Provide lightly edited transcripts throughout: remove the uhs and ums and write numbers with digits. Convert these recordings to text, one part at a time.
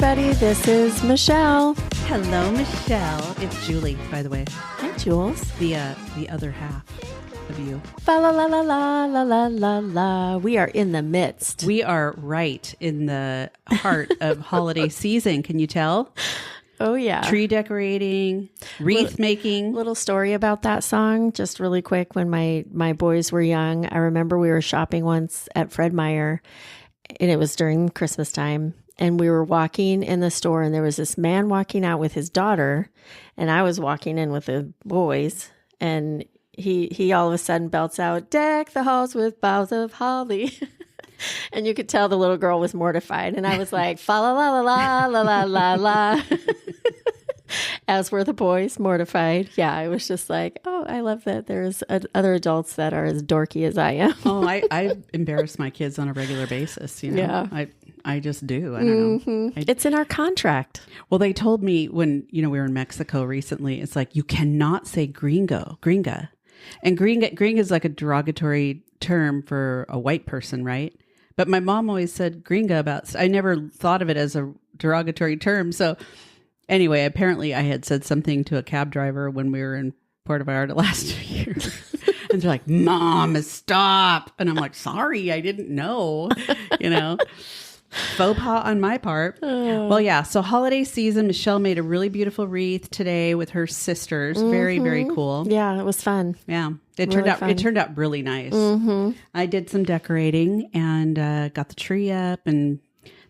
everybody. This is Michelle. Hello, Michelle. It's Julie, by the way. Hi, Jules. The other half of you. Fa la la la la la la la la. We are in the midst. We are right in the heart of holiday season. Can you tell? Oh, yeah. Tree decorating, wreath making. Little story about that song, just really quick. When my boys were young, I remember we were shopping once at Fred Meyer, and it was during Christmas time. And we were walking in the store, and there was this man walking out with his daughter, and I was walking in with the boys, and he all of a sudden belts out, "Deck the halls with boughs of holly." And you could tell the little girl was mortified. And I was like, fa la la la la la la la la. As were the boys, mortified. Yeah, I was just like, oh, I love that there's other adults that are as dorky as I am. Oh, I embarrass my kids on a regular basis. You know, Yeah. I just do. I don't know. It's in our contract. Well, they told me when, we were in Mexico recently, it's like, you cannot say gringa. And gringa is like a derogatory term for a white person, right? But my mom always said gringa I never thought of it as a derogatory term. So anyway, apparently I had said something to a cab driver when we were in Puerto Vallarta last year. And they're like, "Mom, stop." And I'm like, "Sorry, I didn't know," Faux pas on my part. Well, yeah. So holiday season, Michelle made a really beautiful wreath today with her sisters. Very, very cool. Yeah, it was fun. Yeah. Really It turned out really nice. I did some decorating and got the tree up and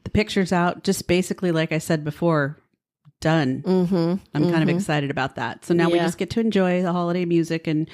the pictures out. Just basically, like I said before, done. I'm kind of excited about that. So now we just get to enjoy the holiday music and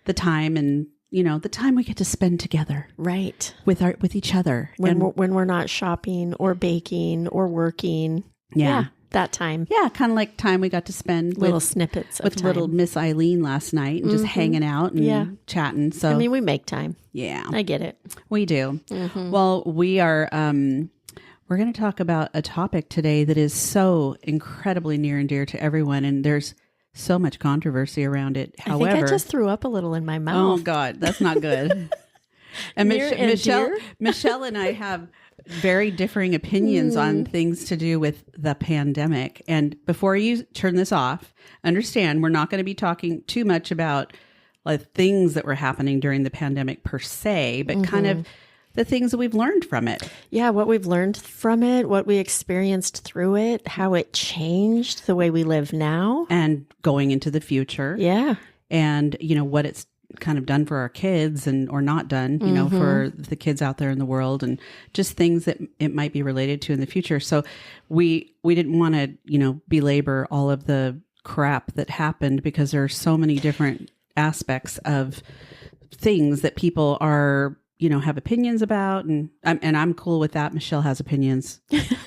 the time and the time we get to spend together, Right. with each other When we're not shopping or baking or working. Yeah. That time. Yeah, kind of like time we got to spend Little snippets of with time. Little Miss Eileen last night and just hanging out and chatting. So I mean, we make time. yeah, I get it. we do. Well, we are. We're going to talk about a topic today that is so incredibly near and dear to everyone, and there's so much controversy around it. However, I think I just threw up a little in my oh mouth. God, that's not good. And Near and Michelle and I have very differing opinions on things to do with the pandemic. And before you turn this off, understand we're not going to be talking too much about like things that were happening during the pandemic per se, but kind of the things that we've learned from it. Yeah, what we've learned from it, what we experienced through it, how it changed the way we live now. And going into the future. Yeah. And, what it's kind of done for our kids or not done, for the kids out there in the world and just things that it might be related to in the future. So we didn't want to, belabor all of the crap that happened because there are so many different aspects of things that people are, have opinions about. And I'm cool with that. Michelle has opinions.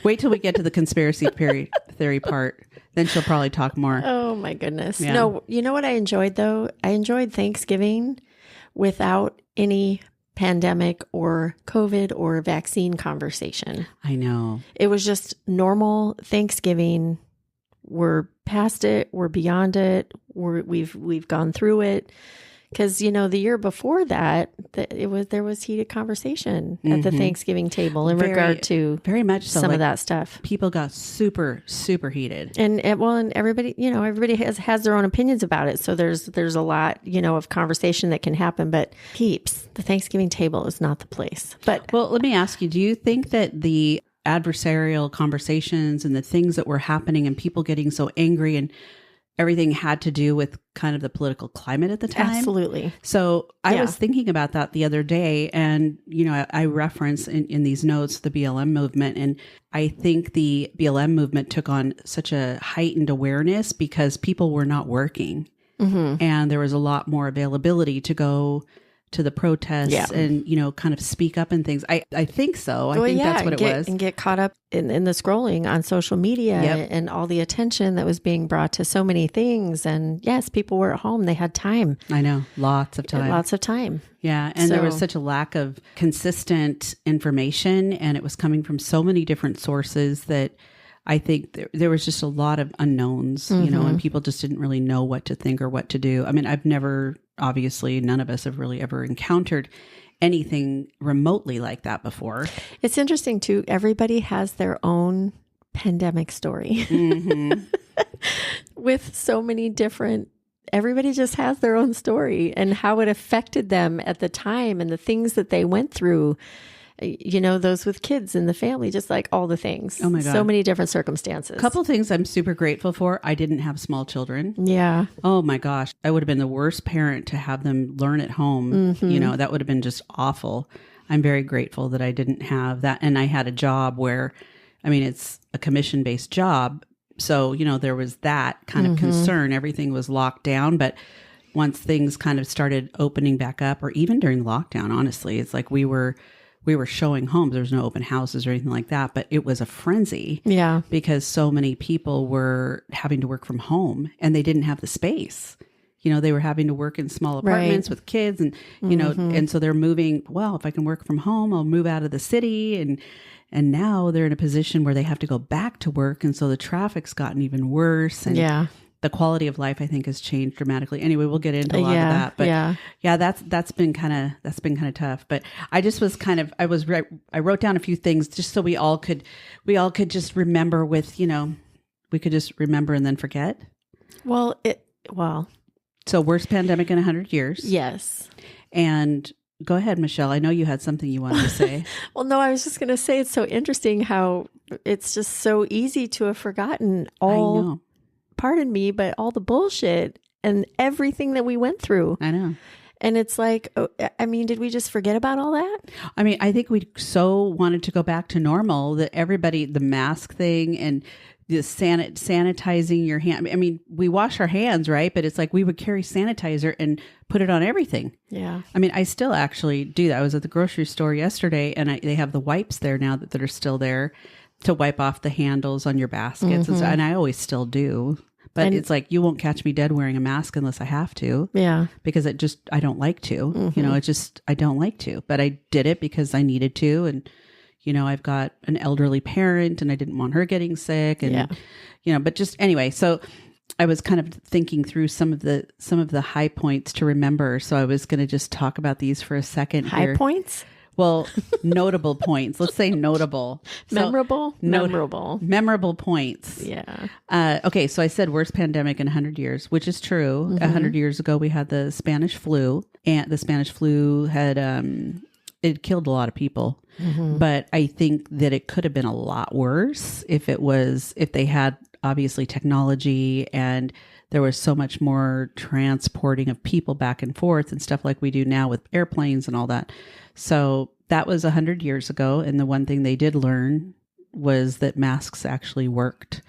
Wait till we get to the conspiracy theory part. Then she'll probably talk more. Oh my goodness. Yeah. No, you know what I enjoyed though? I enjoyed Thanksgiving without any pandemic or COVID or vaccine conversation. I know. It was just normal Thanksgiving. We're past it. We're beyond it. We've gone through it. Because, the year before that, there was heated conversation at the Thanksgiving table in regard to very much so, some like, of that stuff. People got super, super heated. And everybody, everybody has their own opinions about it. So there's a lot, of conversation that can happen, but peeps, the Thanksgiving table is not the place. But well, let me ask you, do you think that the adversarial conversations and the things that were happening and people getting so angry and everything had to do with kind of the political climate at the time? Absolutely. So I was thinking about that the other day, and, I reference in these notes the BLM movement, and I think the BLM movement took on such a heightened awareness because people were not working, and there was a lot more availability to go to the protests and, kind of speak up and things. I think so. I think that's what it was. And get caught up in the scrolling on social media and all the attention that was being brought to so many things. And yes, people were at home. They had time. I know. Lots of time. Lots of time. Yeah. And there was such a lack of consistent information, and it was coming from so many different sources that I think there was just a lot of unknowns, and people just didn't really know what to think or what to do. I mean, obviously, none of us have really ever encountered anything remotely like that before. It's interesting too. Everybody has their own pandemic story Mm-hmm. with so many different, everybody just has their own story and how it affected them at the time and the things that they went through. You know, those with kids in the family, just like all the things. Oh my God. So many different circumstances. A couple things I'm super grateful for. I didn't have small children. Yeah. Oh my gosh. I would have been the worst parent to have them learn at home. Mm-hmm. You know, that would have been just awful. I'm very grateful that I didn't have that. And I had a job where, I mean, it's a commission-based job. So, you know, there was that kind of concern. Everything was locked down. But once things kind of started opening back up, or even during lockdown, honestly, it's like we were showing homes. There was no open houses or anything like that, but it was a frenzy. Yeah. Because so many people were having to work from home and they didn't have the space. You know, they were having to work in small apartments with kids and, you know, and so they're moving, well, if I can work from home, I'll move out of the city. And now they're in a position where they have to go back to work. And so the traffic's gotten even worse. And the quality of life, I think, has changed dramatically. Anyway, we'll get into a lot of that. But yeah, that's been kind of tough. But I just was I wrote down a few things just so we all could just remember with, you know, we could just remember and then forget. So worst pandemic in 100 years. Yes. And go ahead, Michelle. I know you had something you wanted to say. Well, no, I was just going to say it's so interesting how it's just so easy to have forgotten all. I know. Pardon me, but all the bullshit and everything that we went through. I know. And it's like, I mean, did we just forget about all that? I mean, I think we so wanted to go back to normal that everybody, the mask thing and the sanitizing your hand. I mean, we wash our hands, right? But it's like we would carry sanitizer and put it on everything. Yeah. I mean, I still actually do that. I was at the grocery store yesterday and they have the wipes there now that are still there to wipe off the handles on your baskets. And I always still do. But it's like, you won't catch me dead wearing a mask unless I have to. Yeah. Because I don't like to, you know, I don't like to, but I did it because I needed to. And, you know, I've got an elderly parent and I didn't want her getting sick and, you know, but just anyway, so I was kind of thinking through some of the high points to remember. So I was going to just talk about these for a second. High points? Well, notable points. Let's say notable. Memorable? Memorable points. Yeah. Okay, so I said worst pandemic in 100 years, which is true. 100 years ago, we had the Spanish flu, and the Spanish flu had it killed a lot of people. But I think that it could have been a lot worse if they had obviously technology and there was so much more transporting of people back and forth and stuff like we do now with airplanes and all that. So that was 100 years ago. And the one thing they did learn was that masks actually worked,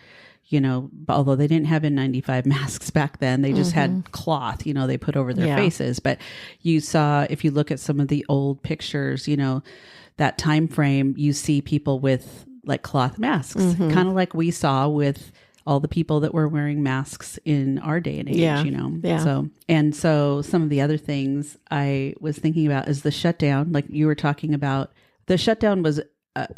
you know, although they didn't have N95 masks back then, they just had cloth, you know, they put over their faces. But you saw, if you look at some of the old pictures, you know, that time frame, you see people with like cloth masks, kind of like we saw with all the people that were wearing masks in our day and age, you know? Yeah. So some of the other things I was thinking about is the shutdown, like you were talking about. The shutdown was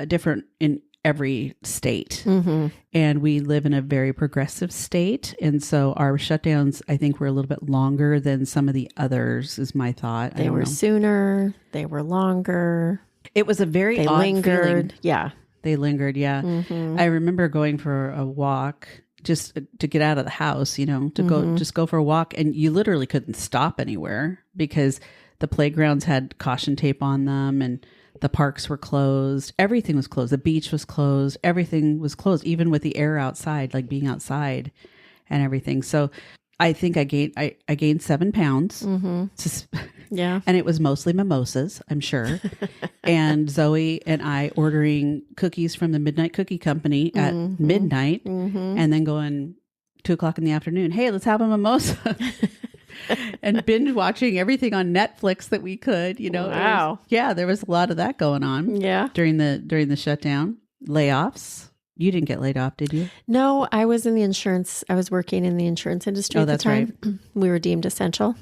different in every state. And we live in a very progressive state. And so our shutdowns, I think, were a little bit longer than some of the others, is my thought. They were sooner. They were longer. It was a very odd lingered. Feeling. Yeah. They lingered, yeah. I remember going for a walk just to get out of the house, you know, to go for a walk. And you literally couldn't stop anywhere because the playgrounds had caution tape on them and the parks were closed. Everything was closed. The beach was closed. Everything was closed, even with the air outside, like being outside and everything. So I think I gained 7 pounds. Yeah. And it was mostly mimosas, I'm sure. And Zoe and I ordering cookies from the Midnight Cookie Company at midnight and then going 2:00 in the afternoon. Hey, let's have a mimosa. And binge watching everything on Netflix that we could, you know. Wow. There was a lot of that going on. Yeah. During the shutdown. Layoffs. You didn't get laid off, did you? No, I was in the insurance. I was working in the insurance industry at the time. Right. We were deemed essential.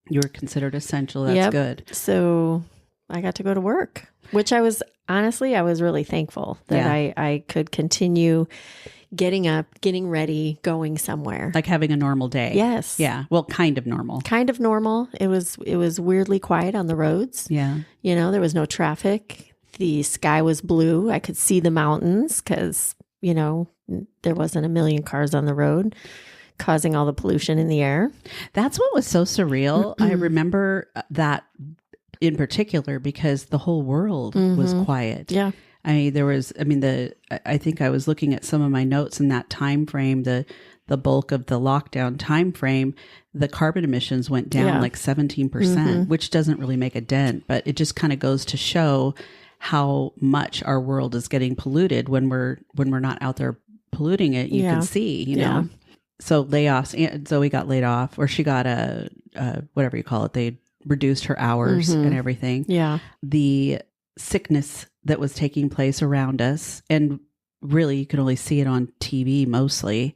You were considered essential. That's good. So I got to go to work, which I was really thankful that I could continue getting up, getting ready, going somewhere. Like having a normal day. Yes. Yeah. Well, kind of normal. Kind of normal. It was weirdly quiet on the roads. Yeah. You know, there was no traffic. The sky was blue. I could see the mountains because there wasn't a million cars on the road causing all the pollution in the air. That's what was so surreal. I remember that in particular because the whole world was quiet. Yeah. I think I was looking at some of my notes in that time frame, the bulk of the lockdown time frame, the carbon emissions went down like 17%, which doesn't really make a dent, but it just kind of goes to show how much our world is getting polluted when we're not out there polluting it. You can see, you know. So layoffs, and Zoe got laid off, or she got a whatever you call it. They reduced her hours and everything. Yeah. The sickness that was taking place around us, and really you could only see it on TV mostly.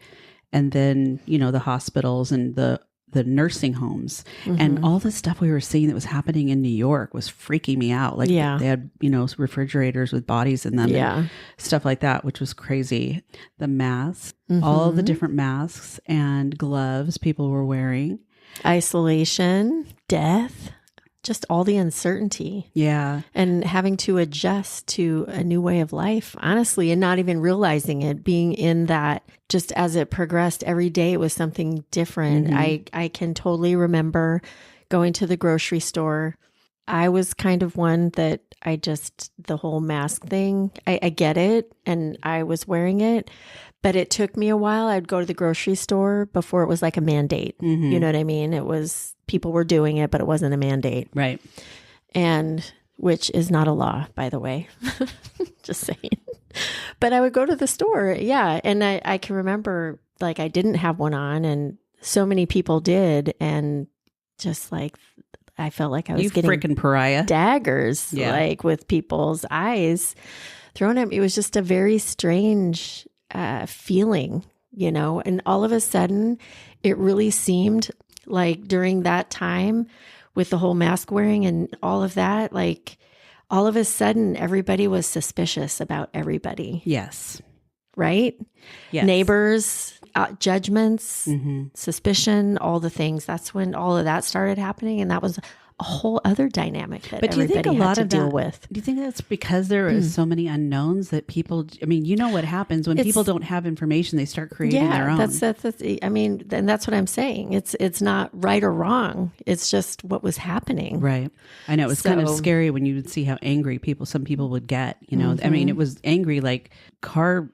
And then, the hospitals and the nursing homes and all the stuff we were seeing that was happening in New York was freaking me out. Like they had, refrigerators with bodies in them and stuff like that, which was crazy. The masks, all the different masks and gloves people were wearing. Isolation, death, just all the uncertainty. Yeah. And having to adjust to a new way of life, honestly, and not even realizing it, being in that just as it progressed every day, it was something different. I can totally remember going to the grocery store. I was kind of one that the whole mask thing, I get it. And I was wearing it, but it took me a while. I'd go to the grocery store before it was like a mandate. You know what I mean? It was, people were doing it, but it wasn't a mandate. Right. And which is not a law, by the way, just saying. But I would go to the store. Yeah. And I can remember like I didn't have one on and so many people did. And just like, I felt like I was getting freaking pariah daggers, like with people's eyes thrown at me. It was just a very strange feeling, and all of a sudden it really seemed like during that time with the whole mask wearing and all of that, like all of a sudden everybody was suspicious about everybody. Yes. Right? Yes. Neighbors, judgments, suspicion, all the things. That's when all of that started happening. And that was a whole other dynamic that everybody had to deal with. Do you think that's because there are so many unknowns that people, what happens when people don't have information, they start creating their own. That's, and that's what I'm saying. It's not right or wrong. It's just what was happening. Right. I know it was kind of scary when you would see how angry some people would get, it was angry, like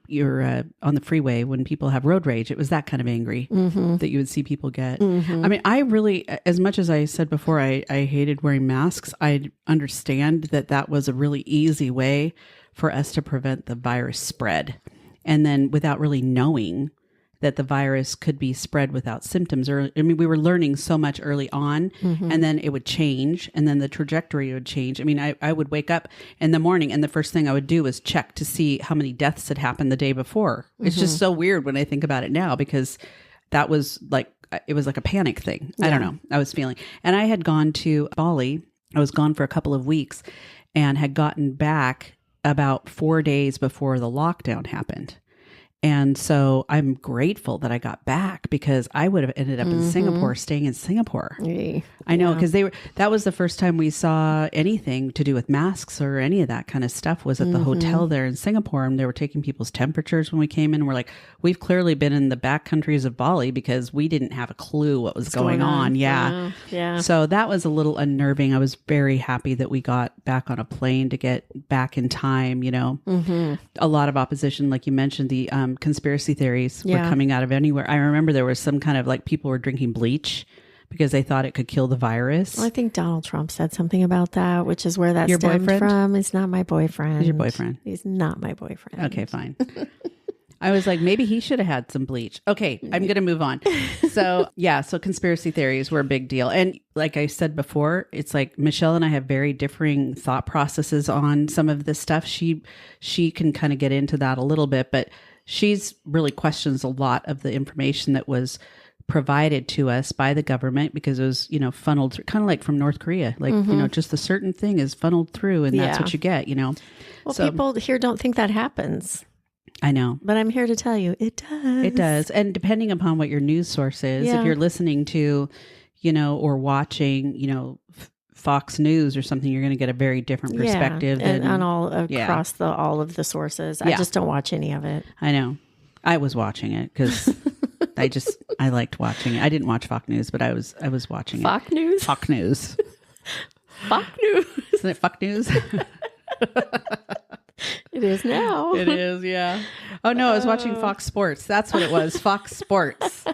you're on the freeway when people have road rage. It was that kind of angry that you would see people get. I really, as much as I said before, I hated wearing masks. I understand that was a really easy way for us to prevent the virus spread. And then without really knowing that the virus could be spread without symptoms, we were learning so much early on and then it would change and then the trajectory would change. I would wake up in the morning and the first thing I would do was check to see how many deaths had happened the day before. It's just so weird when I think about it now because that was like, it was like a panic thing. I don't know. I was feeling, and I had gone to Bali. I was gone for a couple of weeks and had gotten back about 4 days before the lockdown happened. And so I'm grateful that I got back because I would have ended up in Singapore, staying in Singapore. I know, because that was the first time we saw anything to do with masks or any of that kind of stuff was at the hotel there in Singapore. And they were taking people's temperatures when we came in. We're like, we've clearly been in the back countries of Bali because we didn't have a clue what was going on. Yeah. Yeah. So that was a little unnerving. I was very happy that we got back on a plane to get back in time, A lot of opposition, like you mentioned, the conspiracy theories were coming out of anywhere. I remember there was some kind of like people were drinking bleach because they thought it could kill the virus. Well, I think Donald Trump said something about that, which is where that stemmed from. He's not my boyfriend. He's your boyfriend. He's not my boyfriend. Okay, fine. I was like, maybe he should have had some bleach. Okay, I'm going to move on. So conspiracy theories were a big deal. And like I said before, it's like Michelle and I have very differing thought processes on some of this stuff. She can kind of get into that a little bit, but she's really questions a lot of the information that was provided to us by the government because it was, funneled through, kind of like from North Korea, like, just a certain thing is funneled through and that's what you get, Well, so, people here don't think that happens. I know. But I'm here to tell you, it does. It does. And depending upon what your news source is, if you're listening to, or watching, Fox News or something, you're going to get a very different perspective. And on all across all of the sources. I just don't watch any of it. I know. I was watching it because I liked watching it. I didn't watch Fox News, but I was watching Fox News? Fox News. Fox News. Isn't it Fox News? It is now. It is, yeah. Oh no, I was watching Fox Sports. That's what it was. Fox Sports.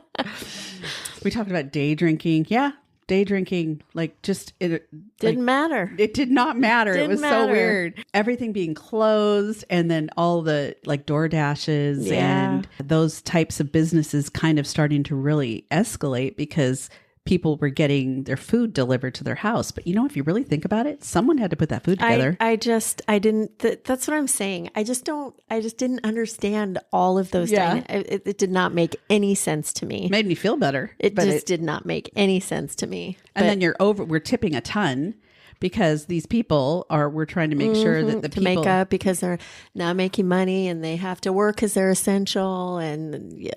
We talked about day drinking. Yeah. Day drinking, like just it didn't matter. It did not matter. It was so matter. weird. Everything being closed, and then all the like DoorDashes and those types of businesses kind of starting to really escalate because people were getting their food delivered to their house. But if you really think about it, someone had to put that food together. That's what I'm saying. I just didn't understand all of those things. It did not make any sense to me. Made me feel better. It did not make any sense to me. And then we're tipping a ton because these people we're trying to make sure that the people make up because they're not making money and they have to work because they're essential. And we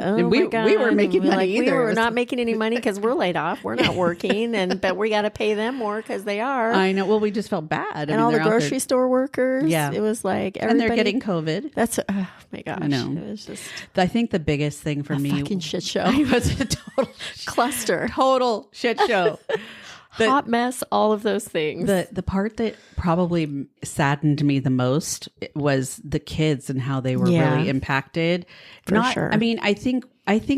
weren't making money either. We were not making any money because we're laid off. We're not working, but we got to pay them more because they are. I know. Well, we just felt bad. And all the grocery store workers. Yeah, it was like everybody, and they're getting COVID. That's oh my gosh. I know. It was just. I think the biggest thing for me fucking shit show. It was a total cluster, total shit show. Hot mess, all of those things. The part that probably saddened me the most was the kids and how they were really impacted. For sure. I mean, I think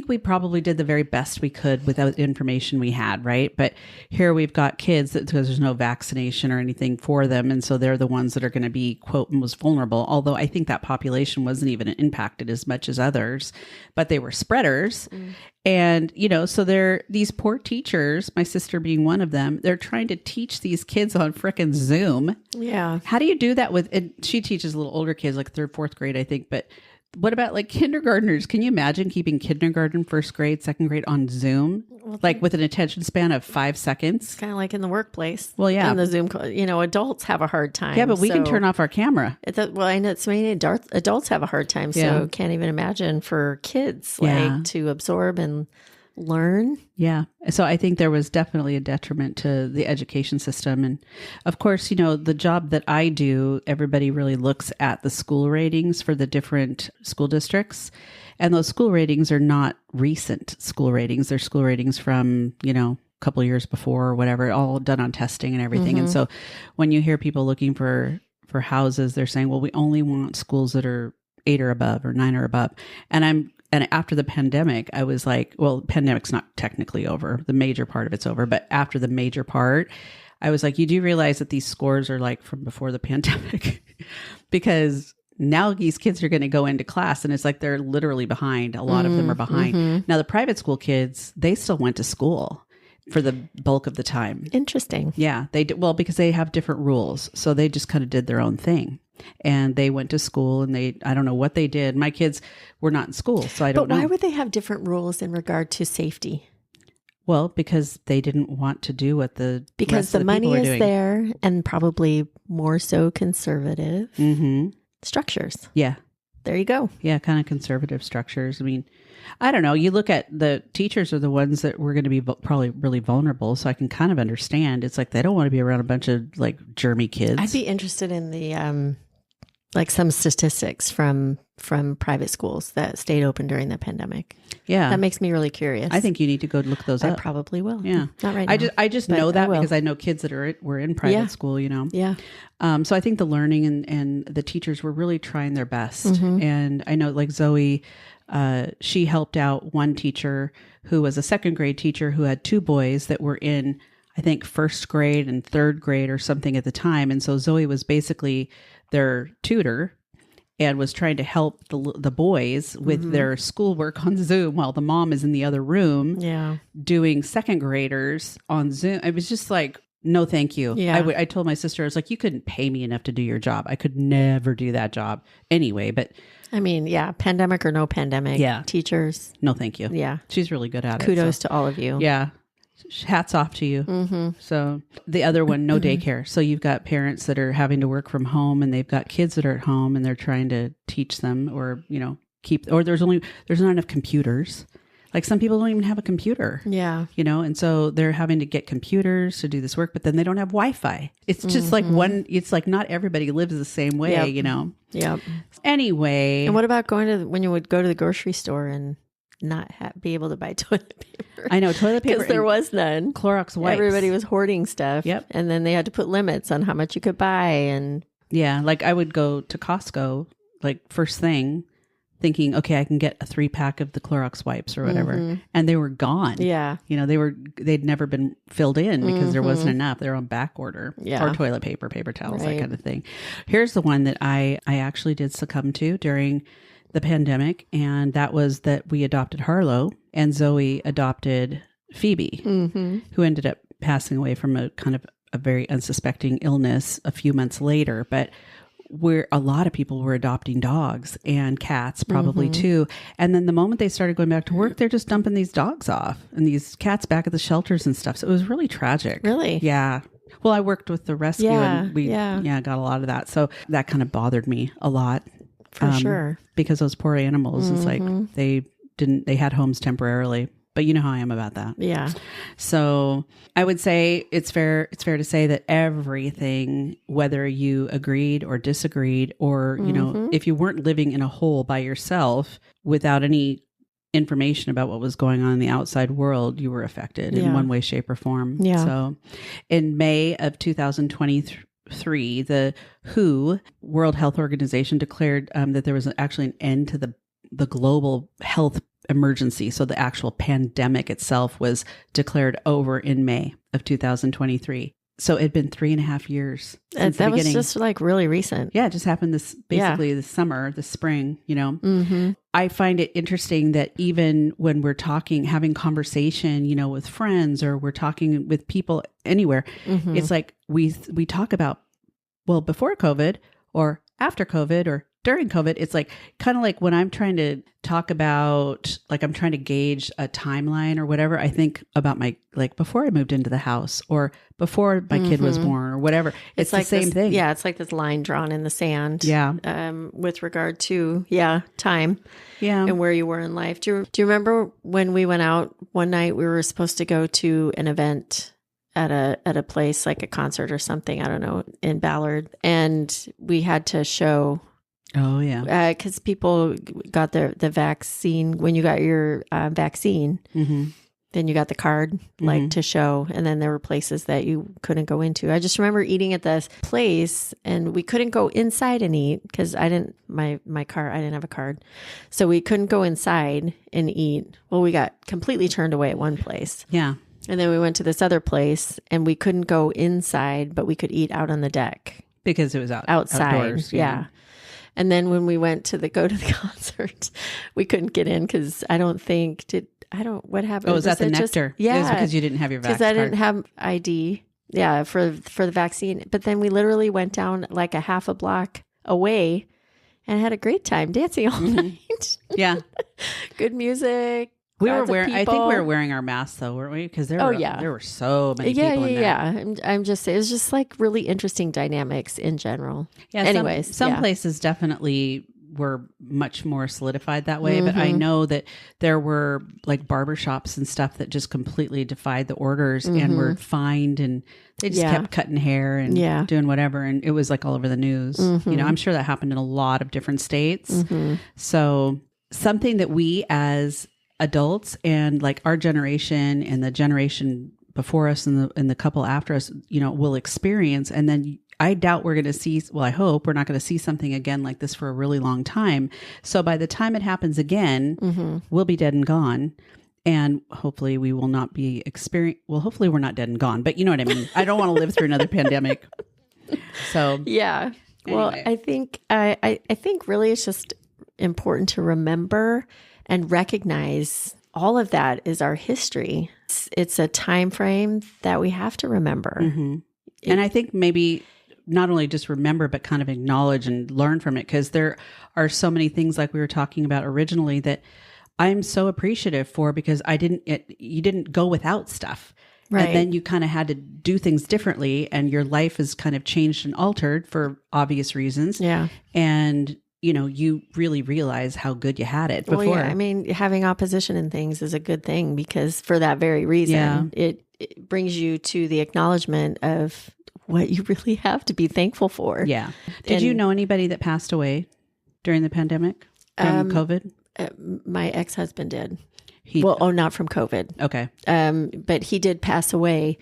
we probably did the very best we could with the information we had, right? But here we've got kids because there's no vaccination or anything for them. And so they're the ones that are going to be, quote, most vulnerable. Although I think that population wasn't even impacted as much as others, but they were spreaders. And, so these poor teachers, my sister being one of them, they're trying to teach these kids on frickin' Zoom. Yeah. How do you do that and she teaches little older kids, like 3rd, 4th grade, I think. But what about like kindergartners? Can you imagine keeping kindergarten, 1st grade, 2nd grade on Zoom? Like with an attention span of 5 seconds? Kind of like in the workplace. Well, yeah. In the Zoom, adults have a hard time. Yeah, but we can turn off our camera. I know so many adults have a hard time. So can't even imagine for kids to absorb and learn. Yeah. So I think there was definitely a detriment to the education system. And of course, the job that I do, everybody really looks at the school ratings for the different school districts. And those school ratings are not recent school ratings. They're school ratings from, a couple of years before or whatever, all done on testing and everything. And so when you hear people looking for houses, they're saying, well, we only want schools that are 8 or above or 9 or above. And after the pandemic, I was like, well, the pandemic's not technically over. The major part of it's over. But after the major part, I was like, you do realize that these scores are like from before the pandemic because now these kids are going to go into class and it's like they're literally behind. A lot of them are behind. Now, the private school kids, they still went to school for the bulk of the time. Interesting. Yeah, they did. Well, because they have different rules. So they just kind of did their own thing. And they went to school and I don't know what they did. My kids were not in school, so I don't know. But why would they have different rules in regard to safety? Well, because they didn't want to do what because the money is there and probably more so conservative structures. Yeah. There you go. Yeah, kind of conservative structures. I mean, I don't know. You look at the teachers are the ones that were going to be probably really vulnerable. So I can kind of understand. It's like they don't want to be around a bunch of like germy kids. I'd be interested in the like some statistics from private schools that stayed open during the pandemic. Yeah, that makes me really curious. I think you need to go look those up. I probably will. Yeah, not right now. I just know that because I know kids that were in private school. Yeah. So I think the learning and the teachers were really trying their best. And I know like Zoe. She helped out one teacher who was a 2nd grade teacher who had 2 boys that were in, I think, 1st grade and 3rd grade or something at the time. And so Zoe was basically their tutor and was trying to help the boys with their schoolwork on Zoom while the mom is in the other room doing 2nd graders on Zoom. It was just like, no, thank you. Yeah. I told my sister, I was like, you couldn't pay me enough to do your job. I could never do that job anyway. But I mean, pandemic or no pandemic. Yeah. Teachers. No, thank you. Yeah. She's really good at it. Kudos to all of you. Yeah. Hats off to you. So the other one, no daycare. So you've got parents that are having to work from home and they've got kids that are at home and they're trying to teach them or, there's not enough computers. Like some people don't even have a computer. Yeah. And so they're having to get computers to do this work, but then they don't have Wi-Fi. It's just like it's like not everybody lives the same way, Yep. Anyway. And what about when you would go to the grocery store and not be able to buy toilet paper? I know, toilet paper. Because there was none. Clorox wipes. Everybody was hoarding stuff. Yep. And then they had to put limits on how much you could buy. And yeah, like I would go to Costco, like first thing, thinking, okay, I can get a 3-pack of the Clorox wipes or whatever. And they were gone. Yeah. They'd never been filled in because there wasn't enough. They were on back order. Yeah. Or toilet paper, paper towels, that kind of thing. Here's the one that I actually did succumb to during the pandemic. And that was that we adopted Harlow and Zoe adopted Phoebe, who ended up passing away from a kind of a very unsuspecting illness a few months later. But a lot of people were adopting dogs and cats probably too. And then the moment they started going back to work, they're just dumping these dogs off and these cats back at the shelters and stuff. So it was really tragic. Really? Yeah. Well, I worked with the rescue and we got a lot of that. So that kind of bothered me a lot. For sure. Because those poor animals, it's like they had homes temporarily. But you know how I am about that. Yeah. So I would say it's fair to say that everything, whether you agreed or disagreed, or, if you weren't living in a hole by yourself without any information about what was going on in the outside world, you were affected in one way, shape, or form. Yeah. So in May of 2023, the WHO, World Health Organization, declared that there was actually an end to the global health emergency. So the actual pandemic itself was declared over in May of 2023. So it'd been 3.5 years since the beginning. Was just like really recent. Yeah, it just happened this summer, this spring, I find it interesting that even when we're having conversation, with friends or we're talking with people anywhere, it's like we talk about, well, before COVID or after COVID or during COVID. It's like kind of like when I'm trying to talk about, like I'm trying to gauge a timeline or whatever, I think about before I moved into the house or before my kid was born or whatever. It's like the same thing. Yeah. It's like this line drawn in the sand. Yeah. With regard to, time. Yeah. And where you were in life. Do you remember when we went out one night, we were supposed to go to an event at a place like a concert or something, I don't know, in Ballard. And we had to show... Oh, yeah. Because people got the vaccine. When you got your vaccine, then you got the card to show. And then there were places that you couldn't go into. I just remember eating at this place and we couldn't go inside and eat because I didn't have a card. So we couldn't go inside and eat. Well, we got completely turned away at one place. Yeah. And then we went to this other place and we couldn't go inside, but we could eat out on the deck. Because it was outside. Outdoors, yeah. And then when we went to go to the concert, we couldn't get in because what happened? Oh, was that the Nectar? Yeah. It was because you didn't have your vaccine. Because I didn't have ID. Yeah, for the vaccine. But then we literally went down like a half a block away and had a great time dancing all night. Yeah. Good music. I think we were wearing our masks though, weren't we? Because there were so many people in there. Yeah. I'm just saying, it's just like really interesting dynamics in general. Yeah. Anyways, some places definitely were much more solidified that way, but I know that there were like barbershops and stuff that just completely defied the orders and were fined, and they just kept cutting hair and doing whatever, and it was like all over the news. I'm sure that happened in a lot of different states. So something that we as adults and like our generation and the generation before us and the couple after us, will experience. And then I doubt we're going to see, well, I hope we're not going to see something again like this for a really long time. So by the time it happens again, we'll be dead and gone. And hopefully we will not be hopefully we're not dead and gone, but you know what I mean? I don't want to live through another pandemic. So yeah. Anyway. Well, I think really it's just important to remember and recognize all of that is our history. It's a time frame that we have to remember. And I think maybe not only just remember, but kind of acknowledge and learn from it, because there are so many things like we were talking about originally that I'm so appreciative for, because you didn't go without stuff. Right. And then you kind of had to do things differently, and your life is kind of changed and altered for obvious reasons. Yeah. And you really realize how good you had it before. Well, yeah, I mean, having opposition in things is a good thing because for that very reason, it brings you to the acknowledgement of what you really have to be thankful for. Yeah. Did you know anybody that passed away during the pandemic from COVID? My ex-husband did. Not from COVID. Okay. But he did pass away.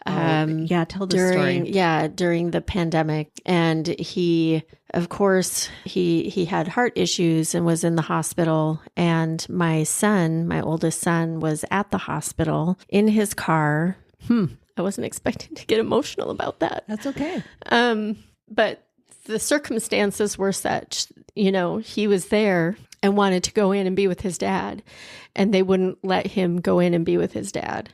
Tell the story. Yeah, during the pandemic. And he, of course, he had heart issues and was in the hospital. And my oldest son, was at the hospital in his car. I wasn't expecting to get emotional about that. That's okay. But the circumstances were such, he was there and wanted to go in and be with his dad, and they wouldn't let him go in and be with his dad.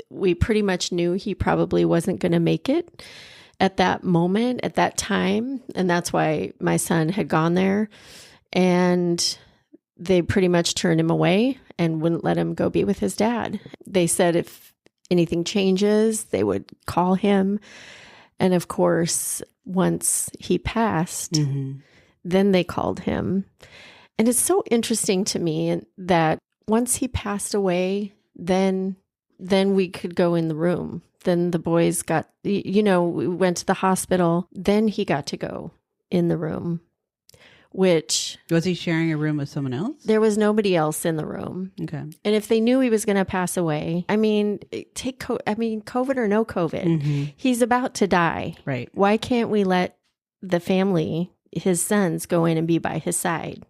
We pretty much knew he probably wasn't going to make it at that moment, at that time. And that's why my son had gone there, and they pretty much turned him away and wouldn't let him go be with his dad. They said if anything changes, they would call him. And of course, once he passed, then they called him. And it's so interesting to me that once he passed away, then we could go in the room. Then the boys got, we went to the hospital. Then he got to go in the room, which... Was he sharing a room with someone else? There was nobody else in the room. Okay. And if they knew he was going to pass away, COVID or no COVID, he's about to die. Right. Why can't we let the family, his sons, go in and be by his side?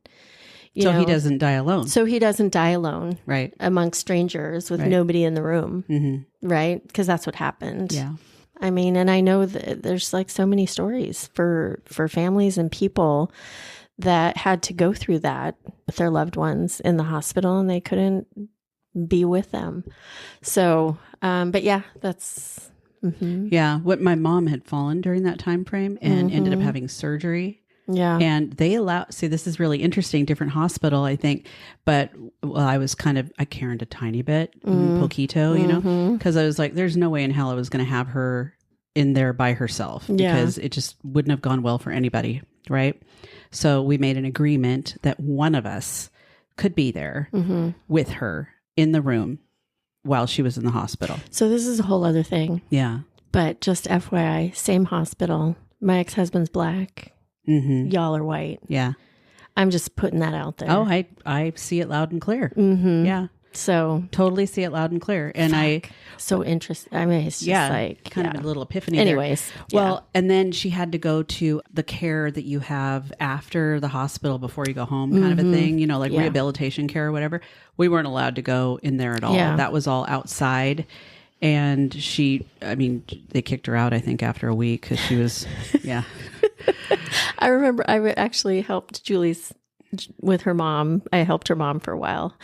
So he doesn't die alone. So he doesn't die alone. Right. Amongst strangers with nobody in the room. Right? Because that's what happened. Yeah. I mean, and I know that there's like so many stories for families and people that had to go through that with their loved ones in the hospital, and they couldn't be with them. So, but yeah, that's... Yeah. What my mom had fallen during that time frame and ended up having surgery. Yeah. And they this is really interesting, different hospital, I think. But I was I cared a tiny bit, poquito, because I was like, there's no way in hell I was going to have her in there by herself because it just wouldn't have gone well for anybody. Right. So we made an agreement that one of us could be there with her in the room while she was in the hospital. So this is a whole other thing. Yeah. But just FYI, same hospital. My ex-husband's black. Y'all are white. Yeah. I'm just putting that out there. Oh, I see it loud and clear. Yeah. So totally see it loud and clear. And so interesting. I mean, it's just kind of a little epiphany. Anyways. There. Well, and then she had to go to the care that you have after the hospital before you go home kind of a thing, rehabilitation care or whatever. We weren't allowed to go in there at all. Yeah. That was all outside. And they kicked her out, I think, after a week because she was, I remember I actually helped Julie's with her mom. I helped her mom for a while.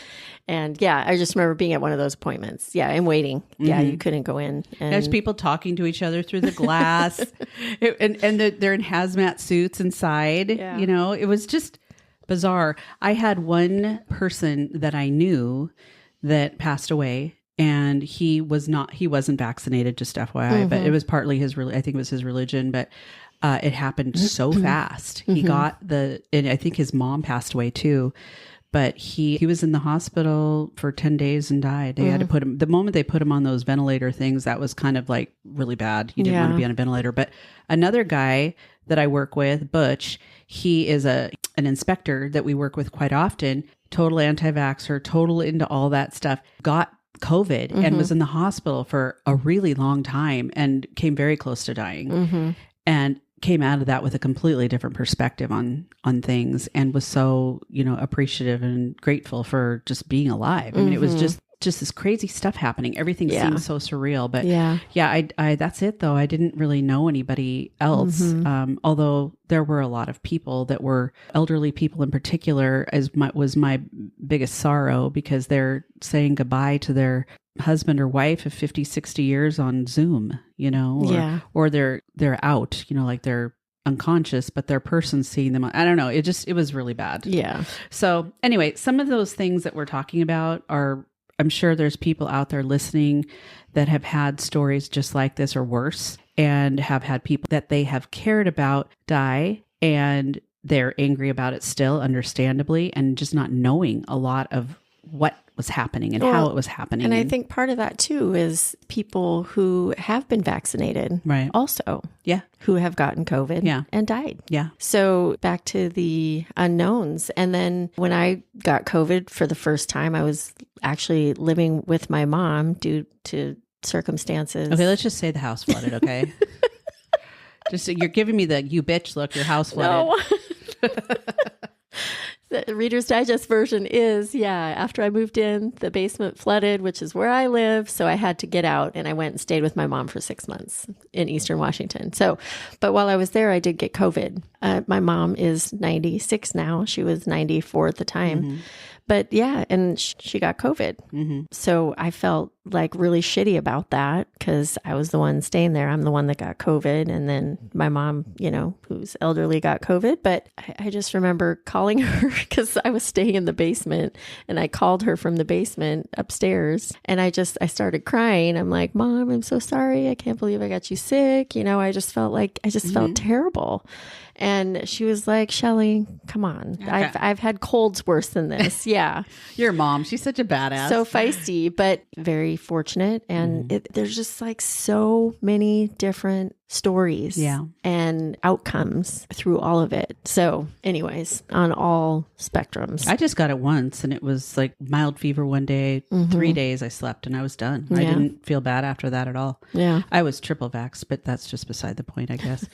And I just remember being at one of those appointments. Yeah, and waiting. Yeah, you couldn't go in. And there's people talking to each other through the glass. They're in hazmat suits inside. Yeah. It was just bizarre. I had one person that I knew that passed away. And he wasn't vaccinated, just FYI, but it was partly I think it was his religion, but it happened so fast. He got and I think his mom passed away too, but he was in the hospital for 10 days and died. They had to put him, the moment they put him on those ventilator things, that was kind of like really bad. He didn't want to be on a ventilator. But another guy that I work with, Butch, he is an inspector that we work with quite often, total anti-vaxxer, total into all that stuff, got COVID and was in the hospital for a really long time and came very close to dying and came out of that with a completely different perspective on things and was so, appreciative and grateful for just being alive. I mean, it was just this crazy stuff happening. Everything seems so surreal, but I that's it though. I didn't really know anybody else. Although there were a lot of people that were elderly people in particular was my biggest sorrow because they're saying goodbye to their husband or wife of 50, 60 years on Zoom, or they're out, like they're unconscious, but their person seeing them. I don't know. It was really bad. Yeah. So anyway, some of those things that we're talking about I'm sure there's people out there listening that have had stories just like this or worse and have had people that they have cared about die. And they're angry about it still, understandably, and just not knowing a lot of what was happening and how it was happening. And I think part of that too is people who have been vaccinated, right? Also, Yeah, who have gotten COVID, and died. Yeah. So back to the unknowns. And then when I got COVID for the first time, I was actually living with my mom due to circumstances. Okay, let's just say the house flooded. Okay, just you're giving me the you bitch look. Your house flooded. No. The Reader's Digest version is, after I moved in, the basement flooded, which is where I live. So I had to get out, and I went and stayed with my mom for 6 months in Eastern Washington. But while I was there, I did get COVID. My mom is 96 now. She was 94 at the time. Mm-hmm. But and she got COVID. Mm-hmm. So I felt like really shitty about that because I was the one staying there. I'm the one that got COVID. And then my mom, who's elderly, got COVID. But I just remember calling her because I was staying in the basement, and I called her from the basement upstairs, and I started crying. I'm like, Mom, I'm so sorry. I can't believe I got you sick. I just felt felt terrible. And she was like, Shelley, come on. Okay. I've had colds worse than this. Yeah. Your mom, she's such a badass. So feisty, but very fortunate. And there's just like so many different stories and outcomes through all of it. So anyways, on all spectrums. I just got it once, and it was like mild fever one day, 3 days I slept, and I was done. I didn't feel bad after that at all. Yeah. I was triple vaxxed, but that's just beside the point, I guess.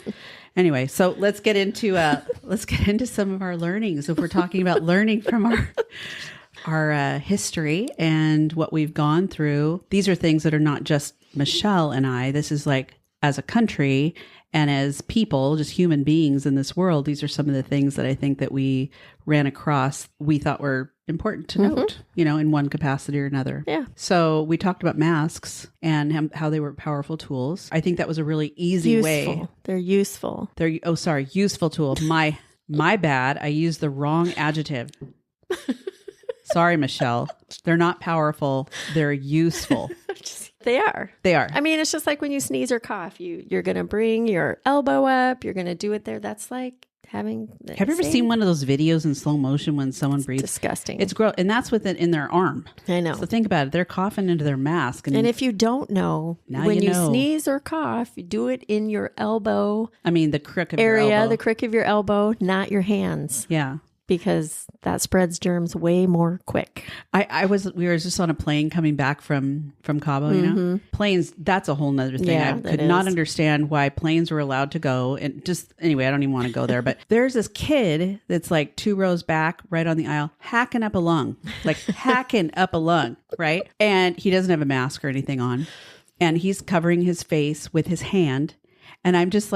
Anyway, so let's get into some of our learnings. If we're talking about learning from our history and what we've gone through, these are things that are not just Michelle and I. This is like as a country and as people, just human beings in this world. These are some of the things that I think that we ran across, we thought were important to note, in one capacity or another. Yeah. So we talked about masks and how they were powerful tools. I think that was a really easy way. They're useful. Useful tool. My bad. I used the wrong adjective. Sorry, Michelle. They're not powerful. They're useful. They are. I mean, it's just like when you sneeze or cough, you're going to bring your elbow up. You're going to do it there. That's like having. Have you ever seen one of those videos in slow motion when someone breathes? Disgusting. It's gross, and that's with it in their arm. I know. So think about it. They're coughing into their mask, and if you don't know, when you sneeze or cough, you do it in your elbow. I mean, the crook of your elbow. The crook of your elbow, not your hands. Yeah. Because that spreads germs way more quick. We were just on a plane coming back from Cabo, Planes, that's a whole nother thing. I could not understand why planes were allowed to go. And just, anyway, I don't even want to go there. But there's this kid that's like 2 rows back, right on the aisle, hacking up a lung, right? And he doesn't have a mask or anything on. And he's covering his face with his hand. And I'm just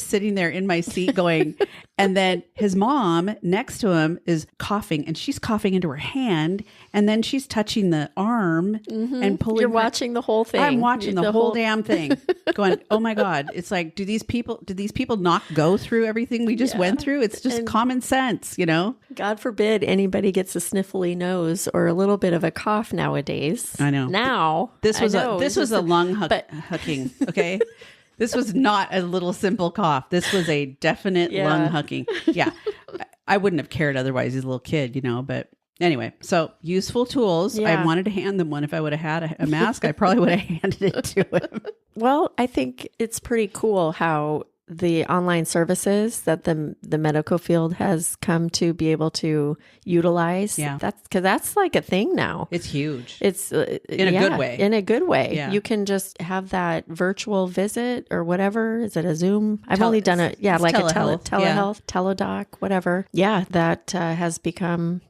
sitting there in my seat going, and then his mom next to him is coughing, and she's coughing into her hand, and then she's touching the arm and pulling. You're watching the whole thing. I'm watching the whole damn thing going, oh my God. It's like, did these people not go through everything we just went through? It's just common sense, God forbid anybody gets a sniffly nose or a little bit of a cough nowadays. I know. Now. This was a lung hucking, okay? This was not a little simple cough. This was a definite lung hucking. Yeah. I wouldn't have cared otherwise. He's a little kid, but anyway, so useful tools. Yeah. I wanted to hand them one. If I would have had a mask, I probably would have handed it to him. Well, I think it's pretty cool how the online services that the medical field has come to be able to utilize. Yeah. That's like a thing now. It's huge. It's in a good way. In a good way. Yeah. You can just have that virtual visit or whatever. Is it a Zoom? I've only done it. Yeah. Like telehealth. Telehealth, teledoc, whatever. Yeah. That has become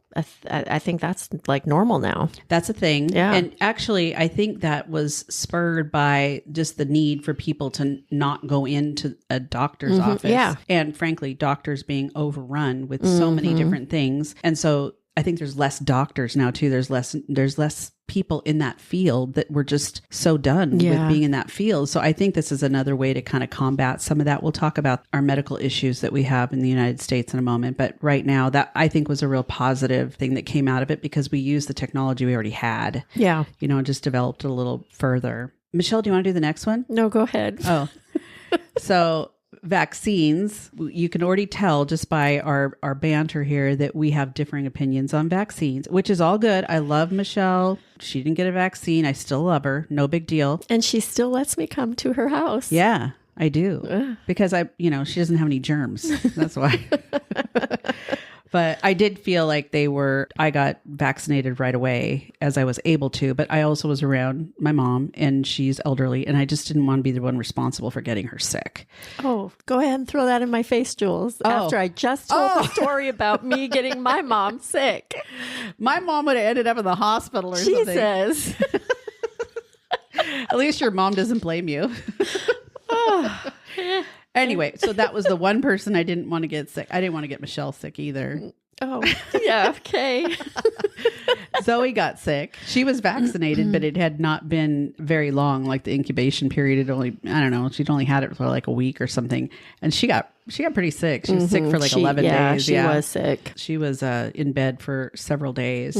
I think that's like normal now. That's a thing. Yeah. And actually, I think that was spurred by just the need for people to not go into a doctor's office. Yeah. And frankly, doctors being overrun with so many different things. And so I think there's less doctors now too. There's less people in that field that were just so done with being in that field. So I think this is another way to kind of combat some of that. We'll talk about our medical issues that we have in the United States in a moment. But right now, that I think was a real positive thing that came out of it because we used the technology we already had. Yeah. Just developed it a little further. Michelle, do you want to do the next one? No, go ahead. Oh, so vaccines, you can already tell just by our banter here that we have differing opinions on vaccines, which is all good. I love Michelle. She didn't get a vaccine. I still love her. No big deal. And she still lets me come to her house. Yeah, I do. Because she doesn't have any germs. That's why. But I did feel like I got vaccinated right away as I was able to, but I also was around my mom and she's elderly and I just didn't want to be the one responsible for getting her sick. Oh, go ahead and throw that in my face, Jules. After I just told the story about me getting my mom sick. My mom would have ended up in the hospital or something. Jesus. At least your mom doesn't blame you. Anyway, so that was the one person I didn't want to get sick. I didn't want to get Michelle sick either. Oh, yeah. Okay. Zoe got sick. She was vaccinated, but it had not been very long. Like the incubation period, she'd only had it for like a week or something. And she got pretty sick. She was sick for like 11 days. She was sick. She was in bed for several days.